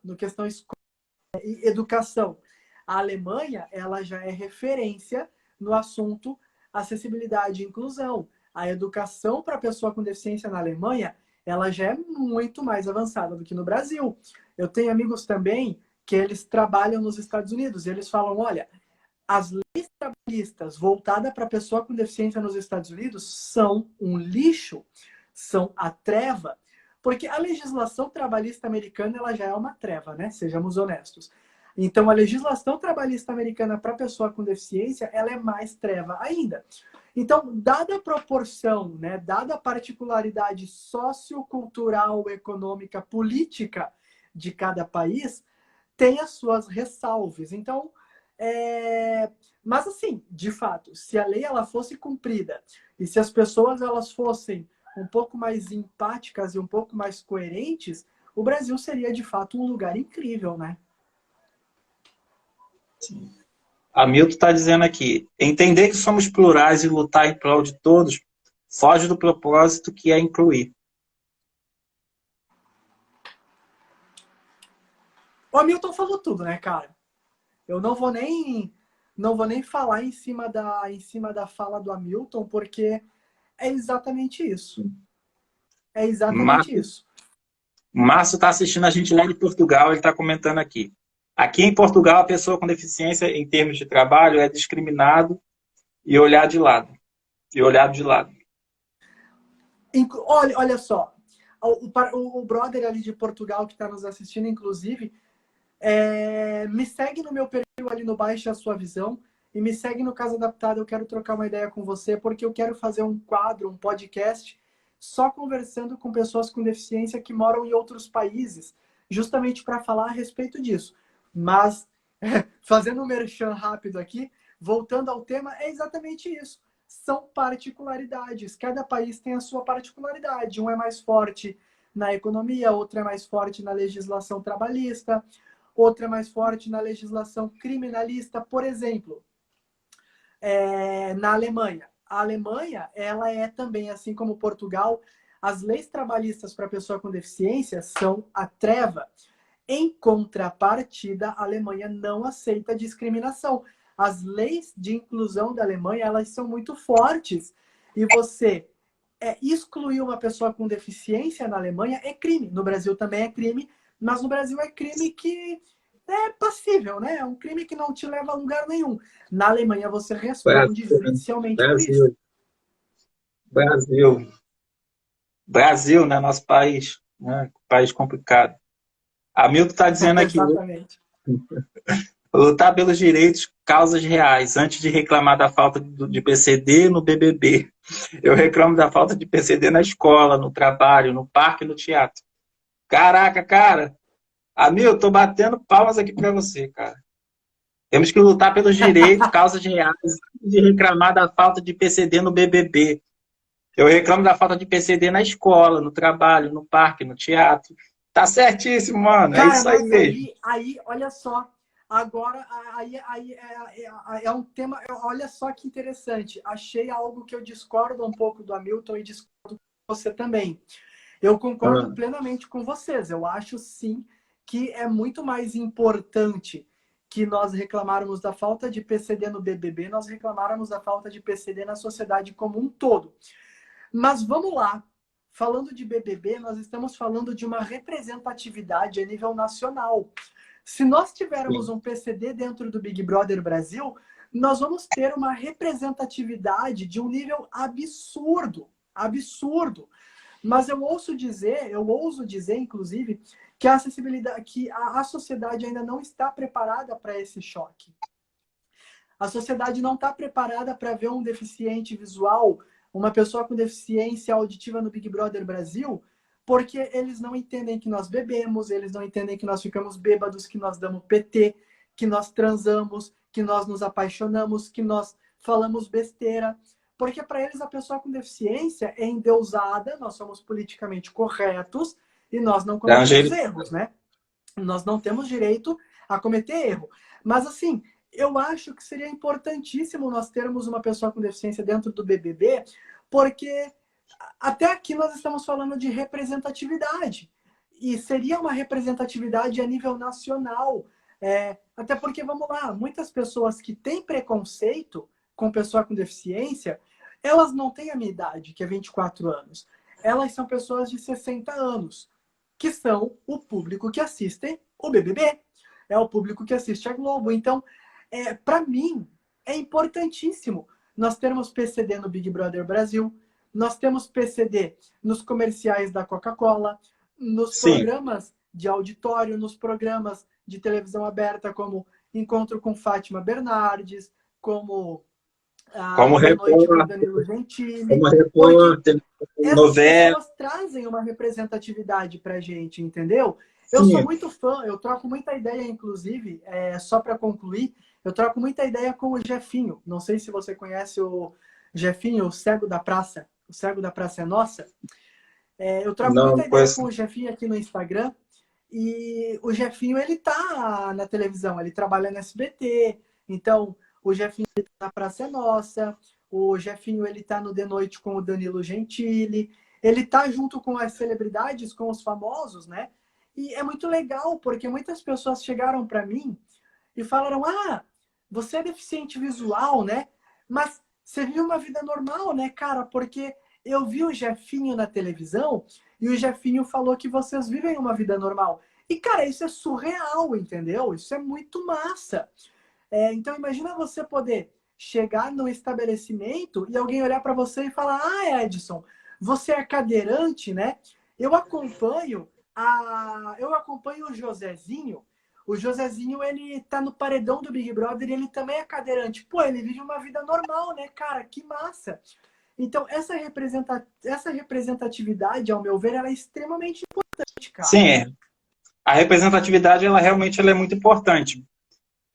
e educação, a Alemanha ela já é referência no assunto acessibilidade e inclusão. A educação para a pessoa com deficiência na Alemanha ela já é muito mais avançada do que no Brasil. Eu tenho amigos também que eles trabalham nos Estados Unidos e eles falam, olha, as leis trabalhistas voltadas para a pessoa com deficiência nos Estados Unidos são um lixo, são a treva, porque a legislação trabalhista americana ela já é uma treva, né? Sejamos honestos. Então, a legislação trabalhista americana para a pessoa com deficiência, ela é mais treva ainda. Então, dada a proporção, né, dada a particularidade sociocultural, econômica, política de cada país, tem as suas ressalvas. Então, Mas, assim, de fato, se a lei ela fosse cumprida e se as pessoas elas fossem um pouco mais empáticas e um pouco mais coerentes, o Brasil seria, de fato, um lugar incrível, né?
Hamilton está dizendo aqui, entender que somos plurais e lutar em prol de todos foge do propósito que é incluir.
O Hamilton falou tudo, né, cara? Eu não vou nem falar em cima da fala do Hamilton, porque é exatamente isso. É exatamente
Márcio
isso.
está assistindo a gente lá de Portugal, ele está comentando aqui. Aqui em Portugal, a pessoa com deficiência, em termos de trabalho, é discriminado e olhado de lado.
Olha só, o brother ali de Portugal que está nos assistindo, inclusive, me segue no meu perfil ali no Baixe a Sua Visão e me segue no Casa Adaptada. Eu quero trocar uma ideia com você, porque eu quero fazer um quadro, um podcast, só conversando com pessoas com deficiência que moram em outros países, justamente para falar a respeito disso. Mas, fazendo um merchan rápido aqui, voltando ao tema, é exatamente isso. São particularidades. Cada país tem a sua particularidade. Um é mais forte na economia, outro é mais forte na legislação trabalhista, outra é mais forte na legislação criminalista. Por exemplo, na Alemanha. A Alemanha, ela é também, assim como Portugal, as leis trabalhistas para pessoa com deficiência são a treva. Em contrapartida, a Alemanha não aceita discriminação. As leis de inclusão da Alemanha, elas são muito fortes. E você excluir uma pessoa com deficiência na Alemanha é crime. No Brasil também é crime, mas no Brasil é crime que é passível, né? É um crime que não te leva a lugar nenhum. Na Alemanha você responde judicialmente por isso.
Brasil, Brasil, Brasil, né? Nosso país, né? País complicado. Hamilton está dizendo aqui,
Exatamente.
lutar pelos direitos, causas reais, antes de reclamar da falta de PCD no BBB. Eu reclamo da falta de PCD na escola, no trabalho, no parque, no teatro. Caraca, cara. Hamilton, tô batendo palmas aqui para você, cara. Temos que lutar pelos direitos, causas reais, antes de reclamar da falta de PCD no BBB. Eu reclamo da falta de PCD na escola, no trabalho, no parque, no teatro. Tá certíssimo, mano. É
Cara,
isso aí
mas
mesmo.
aí, olha só. Agora, aí é um tema. Olha só que interessante. Achei algo que eu discordo um pouco do Hamilton e discordo com você também. Eu concordo plenamente com vocês. Eu acho sim que é muito mais importante que nós reclamarmos da falta de PCD no BBB, nós reclamarmos da falta de PCD na sociedade como um todo. Mas vamos lá. Falando de BBB, nós estamos falando de uma representatividade a nível nacional. Se nós tivermos um PCD dentro do Big Brother Brasil, nós vamos ter uma representatividade de um nível absurdo. Absurdo. Mas eu ouso dizer, inclusive, que a acessibilidade, que a sociedade ainda não está preparada para esse choque. A sociedade não está preparada para ver um deficiente visual, uma pessoa com deficiência auditiva no Big Brother Brasil, porque eles não entendem que nós bebemos, eles não entendem que nós ficamos bêbados, que nós damos PT, que nós transamos, que nós nos apaixonamos, que nós falamos besteira. Porque para eles a pessoa com deficiência é endeusada, nós somos politicamente corretos e nós não cometemos erros, né? Nós não temos direito a cometer erro. Mas assim, eu acho que seria importantíssimo nós termos uma pessoa com deficiência dentro do BBB, porque até aqui nós estamos falando de representatividade. E seria uma representatividade a nível nacional. Até porque, vamos lá, muitas pessoas que têm preconceito com pessoa com deficiência, elas não têm a minha idade, que é 24 anos. Elas são pessoas de 60 anos, que são o público que assistem o BBB. É o público que assiste a Globo. Então, para mim, é importantíssimo nós termos PCD no Big Brother Brasil, nós temos PCD nos comerciais da Coca-Cola, nos programas de auditório, nos programas de televisão aberta, como Encontro com Fátima Bernardes, como Boa Noite com Danilo Gentili.
Como repórter,
essas pessoas trazem uma representatividade para a gente, entendeu? Eu sou
Sim.
muito fã, eu troco muita ideia, inclusive, só para concluir, eu troco muita ideia com o Jefinho. Não sei se você conhece o Jefinho, o Cego da Praça. O Cego da Praça é Nossa. Eu troco muita
Não,
ideia
pois.
com o Jefinho aqui no Instagram. E o Jefinho, ele tá na televisão, ele trabalha no SBT. Então, o Jefinho ele tá na Praça é Nossa. O Jefinho, ele tá no De Noite com o Danilo Gentili. Ele tá junto com as celebridades, com os famosos, né? E é muito legal, porque muitas pessoas chegaram para mim e falaram: Ah, você é deficiente visual, né? Mas você vive uma vida normal, né, cara? Porque eu vi o Jefinho na televisão e o Jefinho falou que vocês vivem uma vida normal. E, cara, isso é surreal, entendeu? Isso é muito massa. Então, imagina você poder chegar num estabelecimento e alguém olhar para você e falar: Ah, Edson, você é cadeirante, né? Eu acompanho o Josézinho. O Josézinho, ele tá no paredão do Big Brother e ele também é cadeirante. Pô, ele vive uma vida normal, né, cara? Que massa! Então, essa representatividade, ao meu ver, ela é extremamente importante, cara.
Sim, a representatividade, ela realmente ela é muito importante.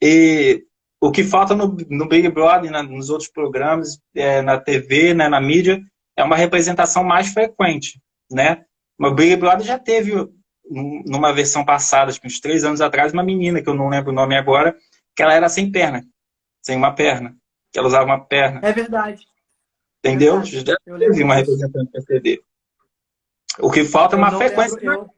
E o que falta no Big Brother, nos outros programas, na TV, né, na mídia, é uma representação mais frequente, né? O Big Brother já teve, numa versão passada, acho que uns 3 anos atrás, uma menina, que eu não lembro o nome agora, que ela era sem perna, sem uma perna, que ela usava uma perna,
É verdade, é
entendeu?
verdade.
Já
Eu
teve
lembro
uma
disso.
representante da TV. O que falta é
Eu
uma
não lembro,
frequência.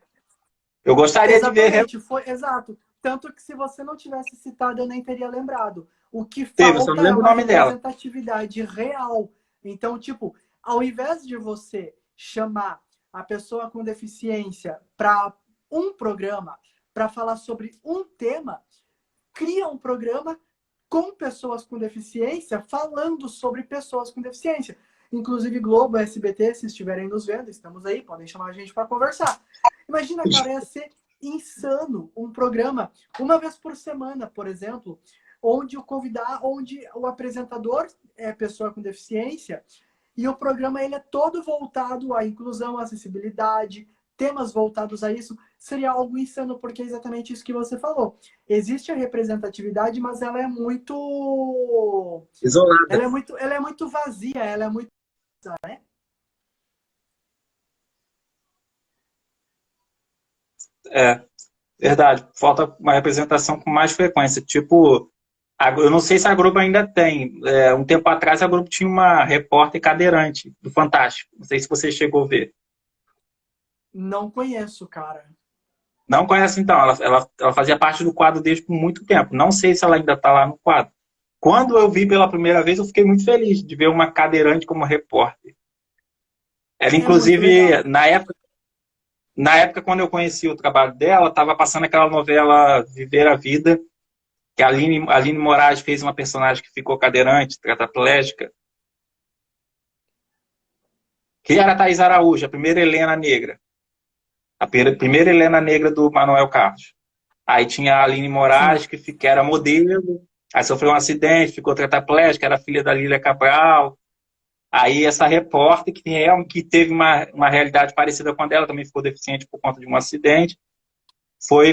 Eu gostaria de ver.
Exatamente, foi exato. Tanto que se você não tivesse citado, eu nem teria lembrado. O que
Teve, eu só não
falta é
lembro o
uma
nome dela.
representatividade real. Então, tipo, ao invés de você chamar a pessoa com deficiência para um programa, para falar sobre um tema, cria um programa com pessoas com deficiência, falando sobre pessoas com deficiência. Inclusive Globo, SBT, se estiverem nos vendo, estamos aí, podem chamar a gente para conversar. Imagina, cara, ia ser insano um programa uma vez por semana, por exemplo, onde o apresentador é pessoa com deficiência e o programa ele é todo voltado à inclusão, à acessibilidade, temas voltados a isso. Seria algo insano, porque é exatamente isso que você falou. Existe a representatividade, mas
Isolada.
ela é muito vazia, ela é muito, né?
É, verdade. Falta uma representação com mais frequência. Tipo, eu não sei se a Globo ainda tem. Um tempo atrás a Globo tinha uma repórter cadeirante do Fantástico. Não sei se você chegou a ver.
Não conheço, cara.
Não conhece, então. Ela fazia parte do quadro desde por muito tempo. Não sei se ela ainda está lá no quadro. Quando eu vi pela primeira vez, eu fiquei muito feliz de ver uma cadeirante como repórter. Ela,
É muito
inclusive,
legal.
na época, quando eu conheci o trabalho dela, estava passando aquela novela Viver a Vida, que a Aline Moraes fez uma personagem que ficou cadeirante, tetraplégica, que era a Thaís Araújo, a primeira Helena negra. A primeira Helena negra do Manuel Carlos. Aí tinha a Aline
Sim.
Moraes, que era modelo, aí sofreu um acidente, ficou tetraplégica, era filha da Lília Cabral. Aí essa repórter, que teve uma realidade parecida com a dela, também ficou deficiente por conta de um acidente,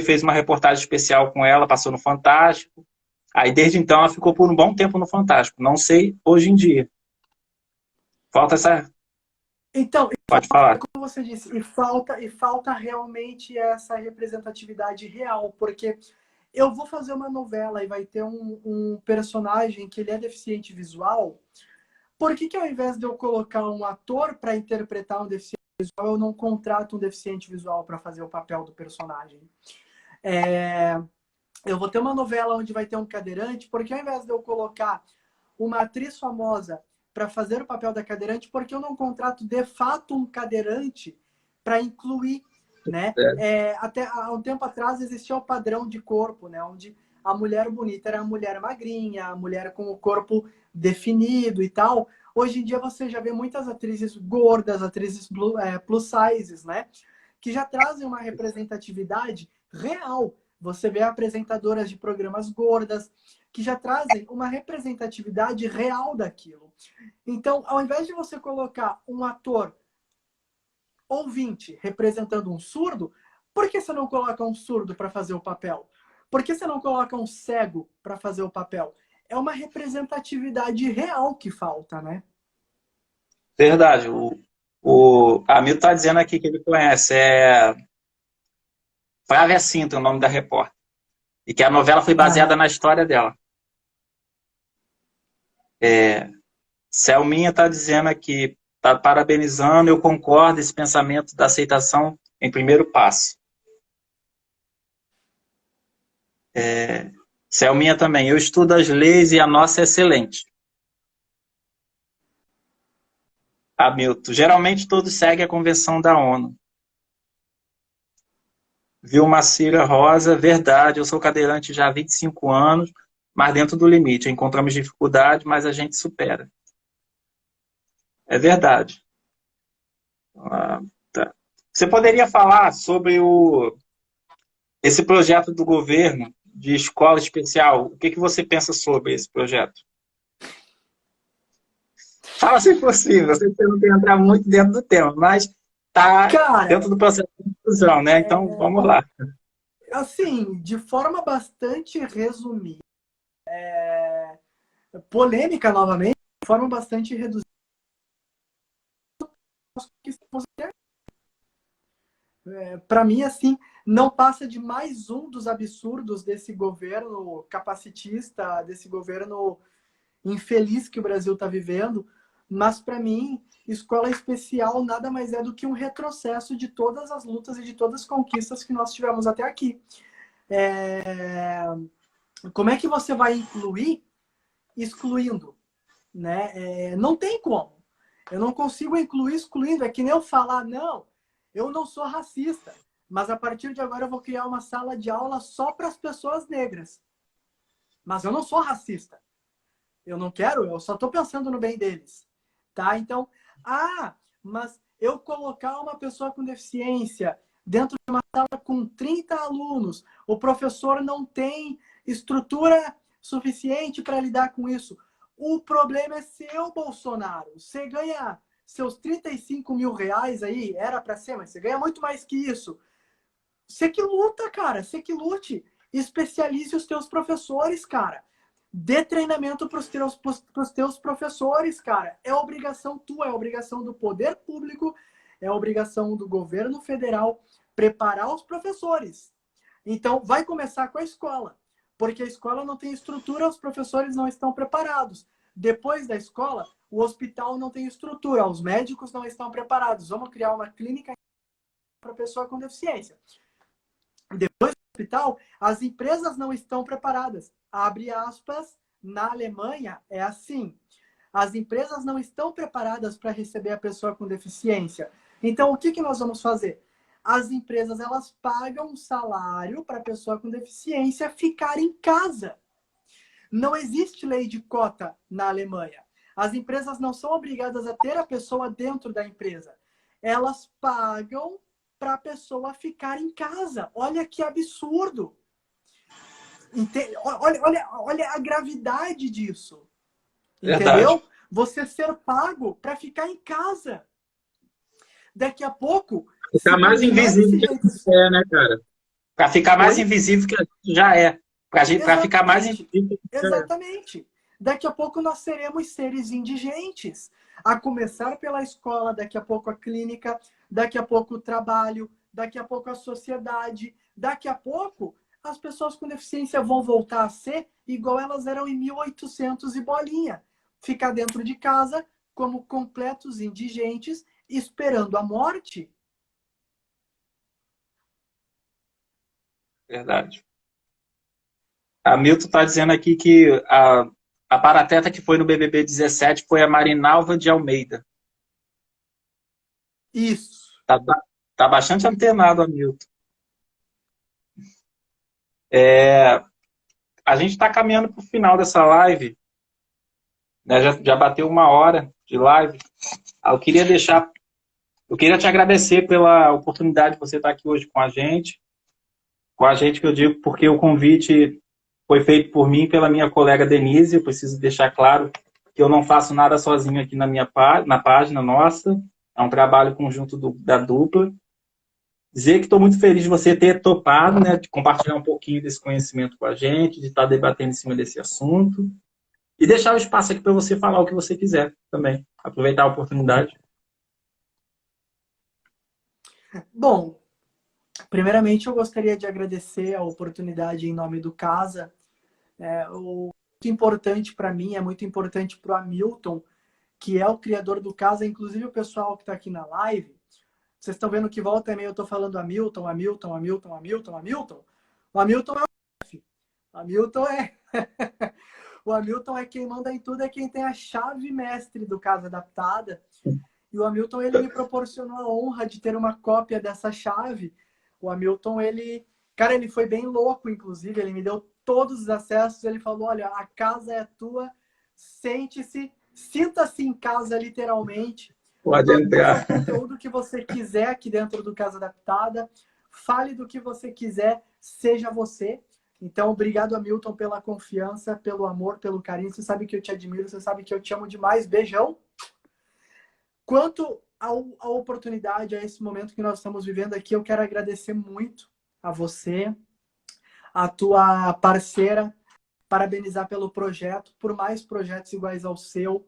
fez uma reportagem especial com ela, passou no Fantástico. Aí desde então ela ficou por um bom tempo no Fantástico. Não sei hoje em dia. Falta essa.
Então,
Pode falar.
como você disse, e falta realmente essa representatividade real, porque eu vou fazer uma novela e vai ter um personagem que ele é deficiente visual. Por que ao invés de eu colocar um ator para interpretar um deficiente visual, eu não contrato um deficiente visual para fazer o papel do personagem? Eu vou ter uma novela onde vai ter um cadeirante, porque ao invés de eu colocar uma atriz famosa para fazer o papel da cadeirante, porque eu não contrato de fato um cadeirante para incluir, né?
É.
Até há um tempo atrás existia o padrão de corpo, né? Onde a mulher bonita era a mulher magrinha, a mulher com o corpo definido e tal. Hoje em dia você já vê muitas atrizes gordas, atrizes plus sizes, né? Que já trazem uma representatividade real. Você vê apresentadoras de programas gordas, que já trazem uma representatividade real daquilo. Então, ao invés de você colocar um ator ouvinte representando um surdo, Por que você não coloca um surdo para fazer o papel? Por que você não coloca um cego para fazer o papel? É uma representatividade real que falta, né?
Verdade. O Hamilton está dizendo aqui que ele conhece. É Flávia Sintra, o nome da repórter. E que a novela foi baseada
Aham.
na história dela. Selminha está dizendo aqui, está parabenizando, eu concordo, esse pensamento da aceitação em primeiro passo. Selminha também, eu estudo as leis e a nossa é excelente. Hamilton, geralmente todos seguem a convenção da ONU. Vilma Cira Rosa, verdade, eu sou cadeirante já há 25 anos, mas dentro do limite. Encontramos dificuldade, mas a gente supera. É verdade. Ah, tá. Você poderia falar sobre esse projeto do governo de escola especial? O que você pensa sobre esse projeto? Fala se possível. Eu sei que você não quer entrar muito dentro do tema, mas está
Cara,
dentro do processo de inclusão, né? Então, vamos lá.
assim, de forma bastante resumida, polêmica novamente, de forma bastante reduzida, para mim, assim, não passa de mais um dos absurdos desse governo capacitista, desse governo infeliz que o Brasil está vivendo. Mas, para mim, escola especial nada mais é do que um retrocesso de todas as lutas e de todas as conquistas que nós tivemos até aqui. Como é que você vai incluir excluindo? Né? Não tem como. Eu não consigo incluir excluindo. É que nem eu falar, não, eu não sou racista, mas a partir de agora eu vou criar uma sala de aula só para as pessoas negras. Mas eu não sou racista. Eu não quero, eu só estou pensando no bem deles. Tá? Então, mas eu colocar uma pessoa com deficiência dentro de uma sala com 30 alunos, o professor não tem estrutura suficiente para lidar com isso. O problema é seu, Bolsonaro. Você ganha seus 35 mil reais aí, era para ser, mas você ganha muito mais que isso. Você que luta, cara. Você que lute. Especialize os teus professores, cara. Dê treinamento para os teus professores, cara. É obrigação tua, é obrigação do poder público, é obrigação do governo federal preparar os professores. Então, vai começar com a escola, porque a escola não tem estrutura, os professores não estão preparados. Depois da escola, o hospital não tem estrutura, os médicos não estão preparados. Vamos criar uma clínica para pessoa com deficiência. Depois do hospital, as empresas não estão preparadas. Abre aspas, na Alemanha é assim. As empresas não estão preparadas para receber a pessoa com deficiência. Então, o que nós vamos fazer? As empresas, elas pagam um salário para a pessoa com deficiência ficar em casa. Não existe lei de cota na Alemanha. As empresas não são obrigadas a ter a pessoa dentro da empresa. Elas pagam para a pessoa ficar em casa. Olha que absurdo. Olha a gravidade disso.
Verdade.
Entendeu? Você ser pago para ficar em casa. Daqui a pouco, se
Ficar mais
continuar
invisível
desse
que a
jeito...
gente é, né, cara? Para ficar mais
Oi?
invisível que a gente já é. Para ficar mais
Exatamente.
invisível que a gente já é.
Exatamente. Daqui a pouco nós seremos seres indigentes. A começar pela escola, daqui a pouco a clínica, daqui a pouco o trabalho, daqui a pouco a sociedade, daqui a pouco as pessoas com deficiência vão voltar a ser igual elas eram em 1800 e bolinha. Ficar dentro de casa como completos indigentes, esperando a morte.
Verdade. A Milton está dizendo aqui que a parateta que foi no BBB 17 foi a Marinalva de Almeida.
Isso.
Tá, tá bastante antenado, a Milton. A gente está caminhando para o final dessa live, né? Já bateu 1 hora de live. Eu queria te agradecer pela oportunidade de você estar aqui hoje com a gente que eu digo porque o convite foi feito por mim e pela minha colega Denise. Eu preciso deixar claro que eu não faço nada sozinho aqui na página nossa. É um trabalho conjunto da dupla. Dizer que estou muito feliz de você ter topado, né, de compartilhar um pouquinho desse conhecimento com a gente, de estar debatendo em cima desse assunto. E deixar o espaço aqui para você falar o que você quiser também. Aproveitar a oportunidade.
Bom, primeiramente eu gostaria de agradecer a oportunidade em nome do Casa. Muito importante para mim, é muito importante para o Hamilton, que é o criador do Casa, inclusive o pessoal que está aqui na live. Vocês estão vendo que volta e meia eu estou falando Hamilton, Hamilton, Hamilton, Hamilton, Hamilton. O Hamilton é o chefe. O Hamilton é... O Hamilton é quem manda em tudo, é quem tem a chave mestre do Casa Adaptada. E o Hamilton, ele me proporcionou a honra de ter uma cópia dessa chave. O Hamilton, cara, ele foi bem louco, inclusive. Ele me deu todos os acessos. Ele falou, olha, a casa é tua, sente-se, sinta-se em casa, literalmente.
Pode
Produza
entrar.
o conteúdo que você quiser aqui dentro do Casa Adaptada. Fale do que você quiser, seja você. Então, obrigado, Hamilton, pela confiança, pelo amor, pelo carinho. Você sabe que eu te admiro, você sabe que eu te amo demais. Beijão. Quanto à oportunidade, a esse momento que nós estamos vivendo aqui, eu quero agradecer muito a você, a tua parceira, parabenizar pelo projeto, por mais projetos iguais ao seu,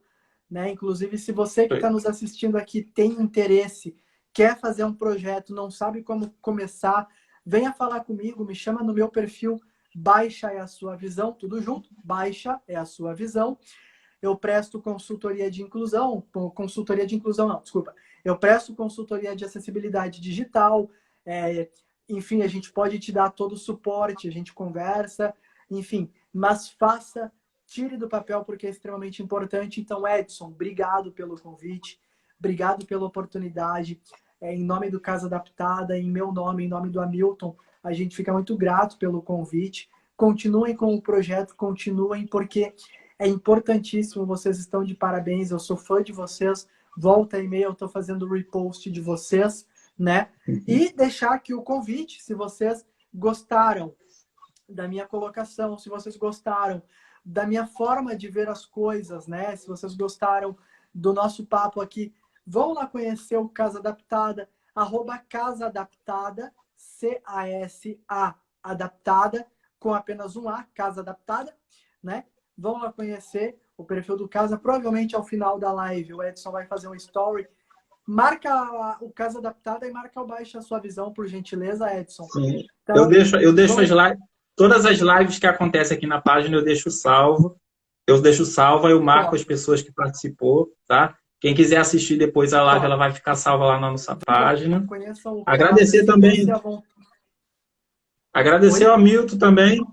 né? Inclusive, se você que está nos assistindo aqui tem interesse, quer fazer um projeto, não sabe como começar, venha falar comigo, me chama no meu perfil Baixa é a Sua Visão, tudo junto, Baixa é a Sua Visão. Eu presto consultoria de inclusão, eu presto consultoria de acessibilidade digital, enfim, a gente pode te dar todo o suporte, a gente conversa, enfim, mas faça, tire do papel porque é extremamente importante. Então, Edson, obrigado pelo convite, obrigado pela oportunidade, em nome do Casa Adaptada, em meu nome, em nome do Hamilton, a gente fica muito grato pelo convite. Continuem com o projeto, continuem, porque é importantíssimo, vocês estão de parabéns, eu sou fã de vocês, volta e meia eu estou fazendo repost de vocês, né? E deixar aqui o convite, se vocês gostaram da minha colocação, se vocês gostaram da minha forma de ver as coisas, né? Se vocês gostaram do nosso papo aqui, vão lá conhecer o Casa Adaptada, @Casa Adaptada, C-A-S-A Adaptada, com apenas um A, Casa Adaptada, né? Vão lá conhecer o perfil do Casa. Provavelmente ao final da live o Edson vai fazer um story. Marca o Casa Adaptada e marca o Baixa a Sua Visão, por gentileza, Edson.
Sim.
Então,
eu deixo as lives, todas as lives que acontecem aqui na página eu deixo salvo. Eu deixo salvo, aí eu marco as pessoas que participou, tá? Quem quiser assistir depois a live, ela vai ficar salva lá na nossa página. Agradecer também. Agradecer ao Hamilton também.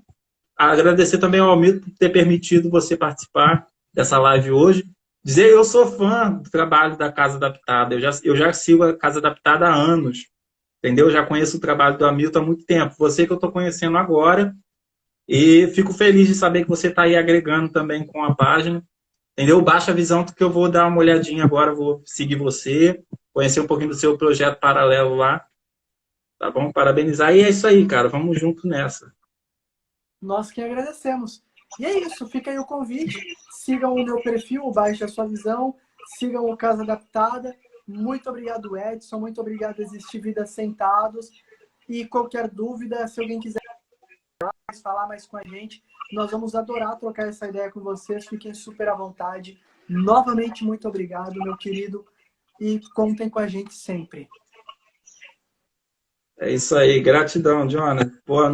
Agradecer também ao Hamilton por ter permitido você participar dessa live hoje. Dizer eu sou fã do trabalho da Casa Adaptada. Eu já sigo a Casa Adaptada há anos. Entendeu? Eu já conheço o trabalho do Hamilton há muito tempo. Você que eu estou conhecendo agora. E fico feliz de saber que você está aí agregando também com a página. Entendeu? Baixa a visão que eu vou dar uma olhadinha agora. Vou seguir você. Conhecer um pouquinho do seu projeto paralelo lá. Tá bom? Parabenizar. E é isso aí, cara. Vamos junto nessa.
Nós que agradecemos. E é isso, fica aí o convite. Sigam o meu perfil, Baixe a Sua Visão. Sigam o Casa Adaptada. Muito obrigado, Edson. Muito obrigado, Existe Vida Sentados. E qualquer dúvida, se alguém quiser falar mais com a gente, nós vamos adorar trocar essa ideia com vocês. Fiquem super à vontade. Novamente, muito obrigado, meu querido. E contem com a gente sempre.
É isso aí. Gratidão, Jonathan. Boa